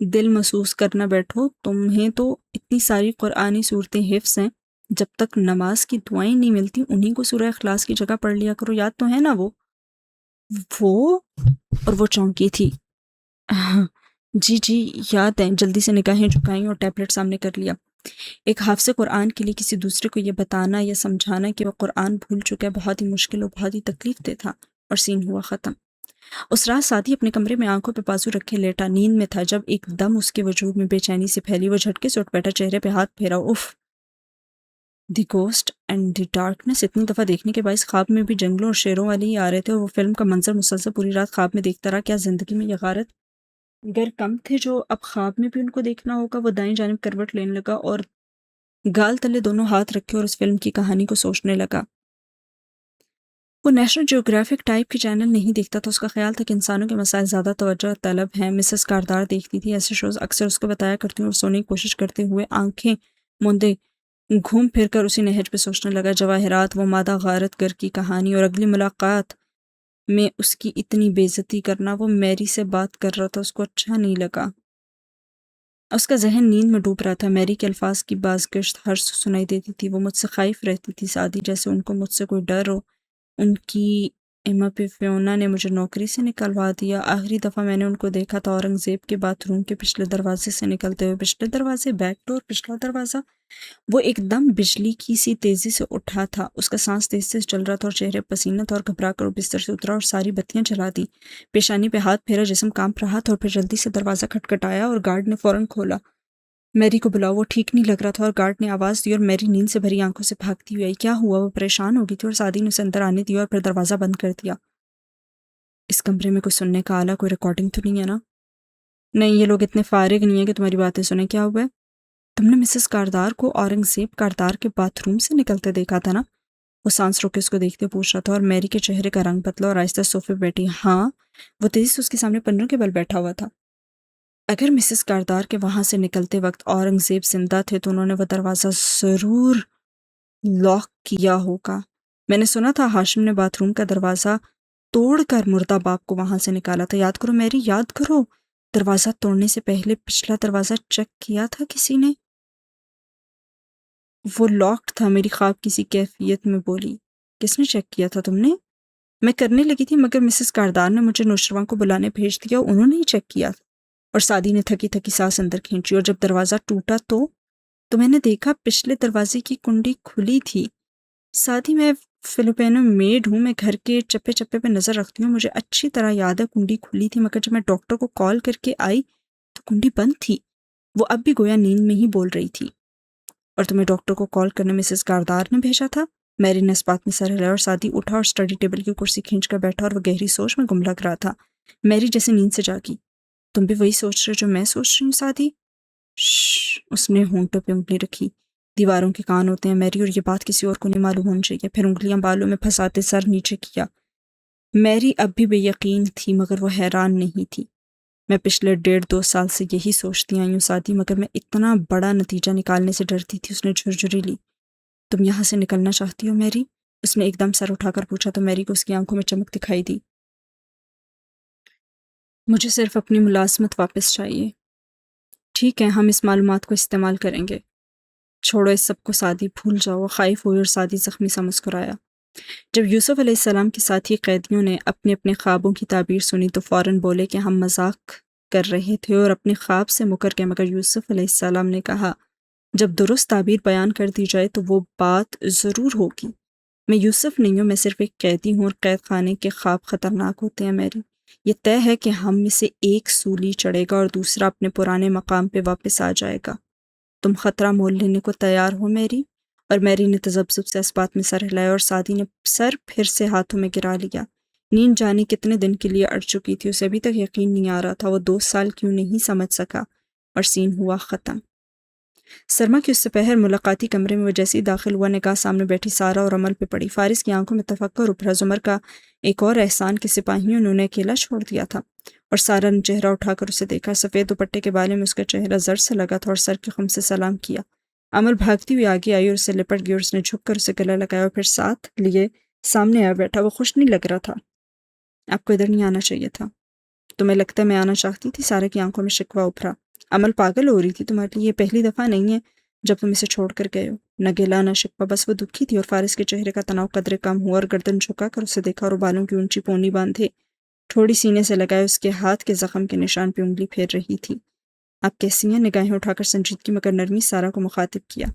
دل محسوس کرنا بیٹھو، تمہیں تو اتنی ساری قرآنی صورتیں حفظ ہیں، جب تک نماز کی دعائیں نہیں ملتی انہیں کو سورہ اخلاص کی جگہ پڑھ لیا کرو. یاد تو ہے نا وہ اور وہ چونکی تھی. جی یاد ہے. جلدی سے نگاہیں جھکائیں اور ٹیبلٹ سامنے کر لیا. ایک حافظ قرآن کے لیے کسی دوسرے کو یہ بتانا یا سمجھانا کہ وہ قرآن بھول چکا ہے بہت ہی مشکل اور بہت ہی تکلیف دہ تھا. اور سین ہوا ختم. اس رات ساتھی اپنے کمرے میں آنکھوں پہ بازو رکھے لیٹا نیند میں تھا جب ایک دم اس کے وجود میں بے چینی سے پھیلی. وہ جھٹکے سے اٹھ بیٹھا، چہرے پہ ہاتھ پھیرا. If, the ghost and the darkness. اتنی دفعہ دیکھنے کے باعث خواب میں بھی جنگلوں اور شیروں والے ہی آ رہے تھے اور وہ فلم کا منظر مسلسل پوری رات خواب میں دیکھتا رہا. کیا زندگی میں یہ غارت گر کم تھے جو اب خواب میں بھی ان کو دیکھنا ہوگا. وہ دائیں جانب کروٹ لینے لگا اور گال تلے دونوں ہاتھ رکھے اور اس فلم کی کہانی کو سوچنے لگا. وہ نیشنل جیوگرافک ٹائپ کے چینل نہیں دیکھتا تھا. اس کا خیال تھا کہ انسانوں کے مسائل زیادہ توجہ طلب ہیں. مسز کاردار دیکھتی تھی. ایسے شوز اکثر اس کو بتایا کرتی اور سونے کی کوشش کرتے ہوئے آنکھیں موندے گھوم پھر کر اسی نہج پہ سوچنے لگا. جواہرات، وہ مادہ غارت گر کی کہانی اور اگلی ملاقات میں اس کی اتنی بے عزتی کرنا. وہ میری سے بات کر رہا تھا، اس کو اچھا نہیں لگا. اس کا ذہن نیند میں ڈوب رہا تھا. میری کے الفاظ کی بازگشت ہر سنائی دیتی تھی. وہ مجھ سے خائف رہتی تھی، سادی جیسے ان کو مجھ سے کوئی ڈر ہو. ان کی ایما پہ فیونا نے مجھے نوکری سے نکلوا دیا. آخری دفعہ میں نے ان کو دیکھا تھا اورنگزیب کے باتھ روم کے پچھلے دروازے سے نکلتے ہوئے. پچھلے دروازے، بیک ڈور، پچھلا دروازہ. وہ ایک دم بجلی کی سی تیزی سے اٹھا تھا. اس کا سانس تیز تیز چل رہا تھا اور چہرے پسینہ تھا اور گھبرا کر وہ بستر سے اترا اور ساری بتیاں جلا دی. پیشانی پہ ہاتھ پھیرا، جسم کانپ رہا تھا اور پھر جلدی سے دروازہ کھٹکھٹایا اور گارڈ نے فوراً کھولا. میری کو بلاؤ. وہ ٹھیک نہیں لگ رہا تھا اور گارڈ نے آواز دی اور میری نیند سے بھری آنکھوں سے بھاگتی ہوئی آئی. کیا ہوا؟ وہ پریشان ہو گئی تھی اور سادی نے اسے اندر آنے دیا اور پھر دروازہ بند کر دیا. اس کمرے میں کوئی سننے کا آلہ، کوئی ریکارڈنگ تو نہیں ہے نا؟ نہیں، یہ لوگ اتنے فارغ نہیں ہیں کہ تمہاری باتیں سنیں. کیا ہوا ہے؟ تم نے مسز کاردار کو اورنگزیب کاردار کے باتھ روم سے نکلتے دیکھا تھا نا؟ وہ سانس روک کے اس کو دیکھتے پوچھ رہا تھا، اور میری کے چہرے کا رنگ بدلا اور آہستہ صوفے پہ بیٹھی۔ ہاں، وہ تیزی سے اس کے سامنے پنجوں کے بل بیٹھا ہوا تھا۔ اگر مسز کاردار کے وہاں سے نکلتے وقت اورنگزیب زندہ تھے تو انہوں نے وہ دروازہ ضرور لاک کیا ہوگا۔ میں نے سنا تھا ہاشم نے باتھ روم کا دروازہ توڑ کر مردہ باپ کو وہاں سے نکالا تھا۔ یاد کرو میری، یاد کرو، دروازہ توڑنے سے پہلے پچھلا دروازہ چیک کیا تھا کسی نے؟ وہ لاکڈ تھا، میری خواب کسی کیفیت میں بولی۔ کس نے چیک کیا تھا؟ تم نے؟ میں کرنے لگی تھی مگر مسز کاردار نے مجھے نوشروان کو بلانے بھیج دیا، انہوں نے ہی چیک کیا تھا۔ اور سعدی نے تھکی تھکی سانس اندر کھینچی، اور جب دروازہ ٹوٹا تو میں نے دیکھا پچھلے دروازے کی کنڈی کھلی تھی۔ سعدی، میں فلپینو میڈ ہوں، میں گھر کے چپے چپے پہ نظر رکھتی ہوں، مجھے اچھی طرح یاد ہے کنڈی کھلی تھی، مگر جب میں ڈاکٹر کو کال کر کے آئی تو کنڈی بند تھی۔ وہ اب بھی گویا نیند میں ہی بول رہی تھی۔ اور تمہیں ڈاکٹر کو کال کرنے مسز کاردار نے بھیجا تھا؟ میری نے اس بات میں سر ہلایا، اور سعدی اٹھا اور اسٹڈی ٹیبل کی کرسی کھینچ کر بیٹھا، اور وہ گہری سوچ میں گم لگ رہا تھا۔ میری جیسے نیند سے جاگی۔ تم بھی وہی سوچ رہے جو میں سوچ رہی ہوں سعدی؟ شش، اس نے ہونٹوں پہ انگلی رکھی۔ دیواروں کے کان ہوتے ہیں میری، اور یہ بات کسی اور کو نہیں معلوم ہونی چاہیے۔ پھر انگلیاں بالوں میں پھنساتے سر نیچے کیا۔ میری اب بھی بے یقین تھی مگر وہ حیران نہیں تھی۔ میں پچھلے 1.5-2 سال سے یہی سوچتی آئی ہوں سعدی، مگر میں اتنا بڑا نتیجہ نکالنے سے ڈرتی تھی۔ اس نے جھرجھری لی۔ تم یہاں سے نکلنا چاہتی ہو میری؟ اس نے ایک دم سر اٹھا کر پوچھا تو میری کو اس کی آنکھوں میں چمک دکھائی دی۔ مجھے صرف اپنی ملازمت واپس چاہیے۔ ٹھیک ہے، ہم اس معلومات کو استعمال کریں گے۔ چھوڑو اس سب کو سعدی، بھول جاؤ۔ وہ خائف ہوئی اور سعدی زخمی سا مسکرایا۔ جب یوسف علیہ السلام کے ساتھی قیدیوں نے اپنے اپنے خوابوں کی تعبیر سنی تو فوراً بولے کہ ہم مذاق کر رہے تھے اور اپنے خواب سے مکر گئے، مگر یوسف علیہ السلام نے کہا جب درست تعبیر بیان کر دی جائے تو وہ بات ضرور ہوگی۔ میں یوسف نہیں ہوں، میں صرف ایک قیدی ہوں، اور قید خانے کے خواب خطرناک ہوتے ہیں میری۔ یہ طے ہے کہ ہم میں سے ایک سولی چڑھے گا اور دوسرا اپنے پرانے مقام پہ واپس آ جائے گا۔ تم خطرہ مول لینے کو تیار ہو میری؟ اور میری نے تذبذب سے اس بات میں سر ہلایا، اور سعدی نے سر پھر سے ہاتھوں میں گرا لیا۔ نیند جانے کتنے دن کے لیے اڑ چکی تھی، اسے ابھی تک یقین نہیں آ رہا تھا وہ 2 سال کیوں نہیں سمجھ سکا، اور سین ہوا ختم۔ سرما کی اس سپہر ملاقاتی کمرے میں وہ جیسے ہی داخل ہوا، نگاہ سامنے بیٹھی سارا اور عمل پہ پڑی۔ فارس کی آنکھوں میں تفکر ابھرا، زمر کا ایک اور احسان کہ سپاہیوں نے انہیں اکیلا چھوڑ دیا تھا، اور سارا نے چہرہ اٹھا کر اسے دیکھا۔ سفید دوپٹے کے بالے میں اس کا چہرہ زر سے لگا تھا، اور سر کے خم سے سلام کیا۔ عمل بھاگتی ہوئی آگے آئی اور اسے لپٹ گئی، اور اس نے جھک کر اسے گلا لگایا اور پھر ساتھ لیے سامنے آ بیٹھا۔ وہ خوش نہیں لگ رہا تھا۔ آپ کو ادھر نہیں آنا چاہیے تھا۔ تمہیں لگتا ہے میں آنا چاہتی تھی؟ سارا کی آنکھوں میں شکوہ ابھرا۔ عمل پاگل ہو رہی تھی، تمہارے لیے یہ پہلی دفعہ نہیں ہے جب تم اسے چھوڑ کر گئے ہو۔ نہ گلا نہ شکوہ، بس وہ دکھی تھی، اور فارس کے چہرے کا تناؤ قدرے کم ہوا، اور گردن جھکا کر اسے دیکھا، اور بالوں کی اونچی پونی باندھے تھوڑی سینے سے لگائے اس کے ہاتھ کے زخم کے نشان پہ انگلی پھیر رہی تھی۔ آپ کیسی ہیں؟ نگاہیں اٹھا کر سنجیدگی مگر نرمی سارا کو مخاطب کیا۔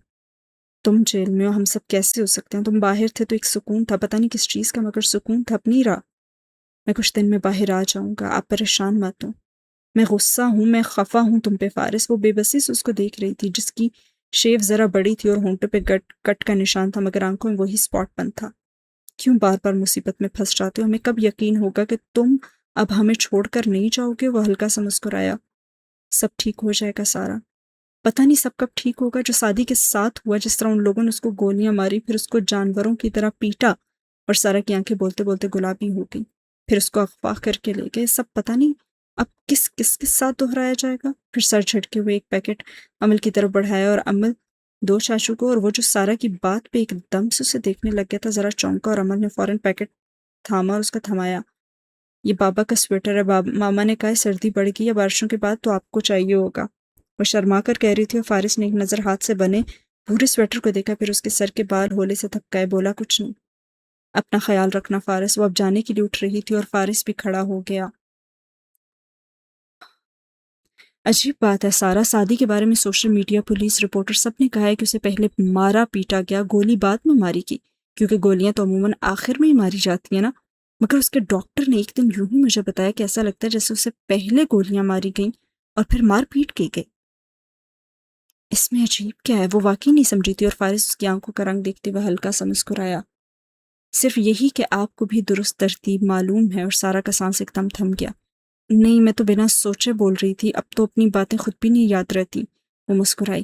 تم جیل میں ہو، ہم سب کیسے ہو سکتے ہیں؟ تم باہر تھے تو ایک سکون تھا، پتہ نہیں کس چیز کا، مگر سکون تھا اپنی راہ۔ میں کچھ دن میں باہر آ جاؤں گا، آپ پریشان مت ہوں۔ میں غصہ ہوں، میں خفا ہوں تم پہ فارس۔ وہ بے بسی سے اس کو دیکھ رہی تھی، جس کی شیو ذرا بڑی تھی اور ہونٹوں پہ کٹ کا نشان تھا، مگر آنکھوں میں وہی سپاٹ بند تھا۔ کیوں بار بار مصیبت میں پھنس جاتے ہو؟ ہمیں کب یقین ہوگا کہ تم اب ہمیں چھوڑ کر نہیں جاؤ گے؟ وہ ہلکا سا مسکرایا۔ سب ٹھیک ہو جائے گا سارا۔ پتہ نہیں سب کب ٹھیک ہوگا، جو سعدی کے ساتھ ہوا، جس طرح ان لوگوں نے اس کو گولیاں ماری، پھر اس کو جانوروں کی طرح پیٹا، اور سارا کی آنکھیں بولتے بولتے گلابی ہو گئیں، پھر اس کو اغوا کر کے لے گئے۔ سب پتہ نہیں اب کس کس کے ساتھ دہرایا جائے گا۔ پھر سر جھٹکے ہوئے ایک پیکٹ عمل کی طرف بڑھایا، اور عمل 2 چاشو کو، اور وہ جو سارا کی بات پہ ایک دم سے اسے دیکھنے لگ گیا تھا ذرا چونکا، اور عمل نے فوراً پیکٹ تھاما اور اس کا تھمایا۔ یہ بابا کا سویٹر ہے، ماما نے کہا سردی بڑھ گئی ہے بارشوں کے بعد تو آپ کو چاہیے ہوگا۔ وہ شرما کر کہہ رہی تھی، اور فارس نے ایک نظر ہاتھ سے بنے پورے سویٹر کو دیکھا، پھر اس کے سر کے بال ہولے سے تھپکائے، بولا کچھ نہیں۔ اپنا خیال رکھنا فارس۔ وہ اب جانے کے لیے اٹھ رہی تھی، اور فارس بھی کھڑا ہو گیا۔ عجیب بات ہے سارا، سعدی کے بارے میں سوشل میڈیا، پولیس رپورٹر سب نے کہا ہے کہ اسے پہلے مارا پیٹا گیا، گولی بعد میں ماری گئی، کیونکہ گولیاں تو عموماً آخر میں ہی ماری جاتی ہیں نا، مگر اس کے ڈاکٹر نے ایک دن یوں ہی مجھے بتایا کہ ایسا لگتا ہے جیسے اسے پہلے گولیاں ماری گئیں اور پھر مار پیٹ کی گئی۔ اس میں عجیب کیا ہے؟ وہ واقعی نہیں سمجھی تھی، اور فارس اس کی آنکھوں کا رنگ دیکھتے ہوئے ہلکا سا مسکرایا۔ صرف یہی کہ آپ کو بھی درست ترتیب معلوم ہے، اور سارا کا سانس ایک دم تھم گیا۔ نہیں، میں تو بنا سوچے بول رہی تھی، اب تو اپنی باتیں خود بھی نہیں یاد رہتی۔ وہ مسکرائی۔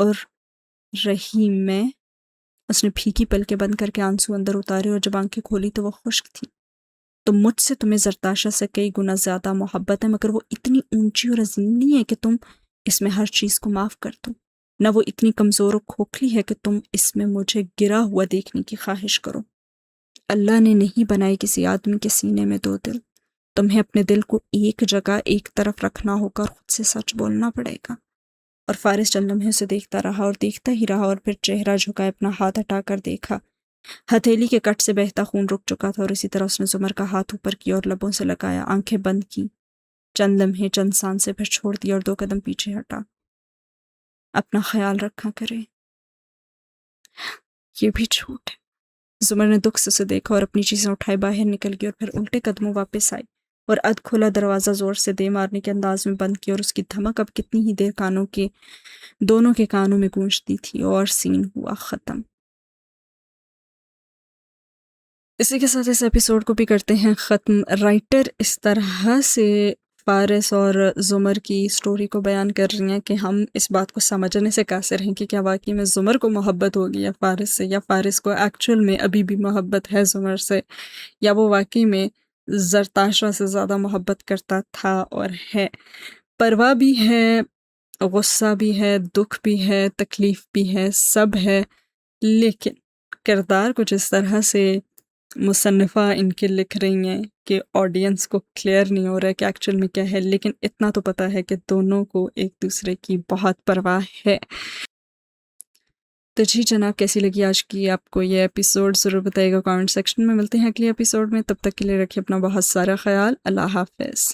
اور رہی میں؟ اس نے پھیکی پلکیں بند کر کے آنسو اندر اتارے اور جب آنکھیں کھولی تو وہ خشک تھی۔ تو مجھ سے تمہیں زرتاشا سے کئی گنا زیادہ محبت ہے، مگر وہ اتنی اونچی اور عظیم نہیں ہے کہ تم اس میں ہر چیز کو معاف کر دو، نہ وہ اتنی کمزور و کھوکھلی ہے کہ تم اس میں مجھے گرا ہوا دیکھنے کی خواہش کرو۔ اللہ نے نہیں بنائی کسی آدمی کے سینے میں دو دل، تمہیں اپنے دل کو ایک جگہ ایک طرف رکھنا ہوگا اور خود سے سچ بولنا پڑے گا۔ اور فارس چند لمحے اسے دیکھتا رہا اور دیکھتا ہی رہا، اور پھر چہرہ جھکائے اپنا ہاتھ ہٹا کر دیکھا۔ ہتھیلی کے کٹ سے بہتا خون رک چکا تھا، اور اسی طرح اس نے زمر کا ہاتھ اوپر کیا اور لبوں سے لگایا، آنکھیں بند کی، چند لمحے، چند سانسیں، پھر چھوڑ دیا اور 2 قدم پیچھے ہٹا۔ اپنا خیال رکھا کرے، یہ بھی جھوٹ ہے۔ زمر نے دکھ سے اسے دیکھا اور اپنی چیزیں اٹھائے باہر نکل گئی، اور پھر الٹے قدموں واپس آئی اور اد کھلا دروازہ زور سے دے مارنے کے انداز میں بند کیا، اور اس کی دھمک اب کتنی ہی دیر دونوں کے کانوں میں گونجتی تھی، اور سین ہوا ختم۔ اسی کے ساتھ اس ایپیسوڈ کو بھی کرتے ہیں ختم۔ رائٹر اس طرح سے فارس اور زمر کی سٹوری کو بیان کر رہی ہیں کہ ہم اس بات کو سمجھنے سے قاصر ہیں کہ کیا واقعی میں زمر کو محبت ہوگی یا فارس سے، یا فارس کو ایکچول میں ابھی بھی محبت ہے زمر سے، یا وہ واقعی میں زرتاشا سے زیادہ محبت کرتا تھا اور ہے۔ پرواہ بھی ہے، غصہ بھی ہے، دکھ بھی ہے، تکلیف بھی ہے، سب ہے، لیکن کردار کچھ اس طرح سے مصنفہ ان کے لکھ رہی ہیں کہ آڈینس کو کلیئر نہیں ہو رہا ہے کہ ایکچول میں کیا ہے، لیکن اتنا تو پتہ ہے کہ دونوں کو ایک دوسرے کی بہت پرواہ ہے۔ تو جی جناب، کیسی لگی آج کی آپ کو یہ ایپیسوڈ؟ ضرور بتائیے گا کامنٹ سیکشن میں۔ ملتے ہیں اگلی ایپیسوڈ میں، تب تک کے لیے رکھیے اپنا بہت سارا خیال۔ اللہ حافظ۔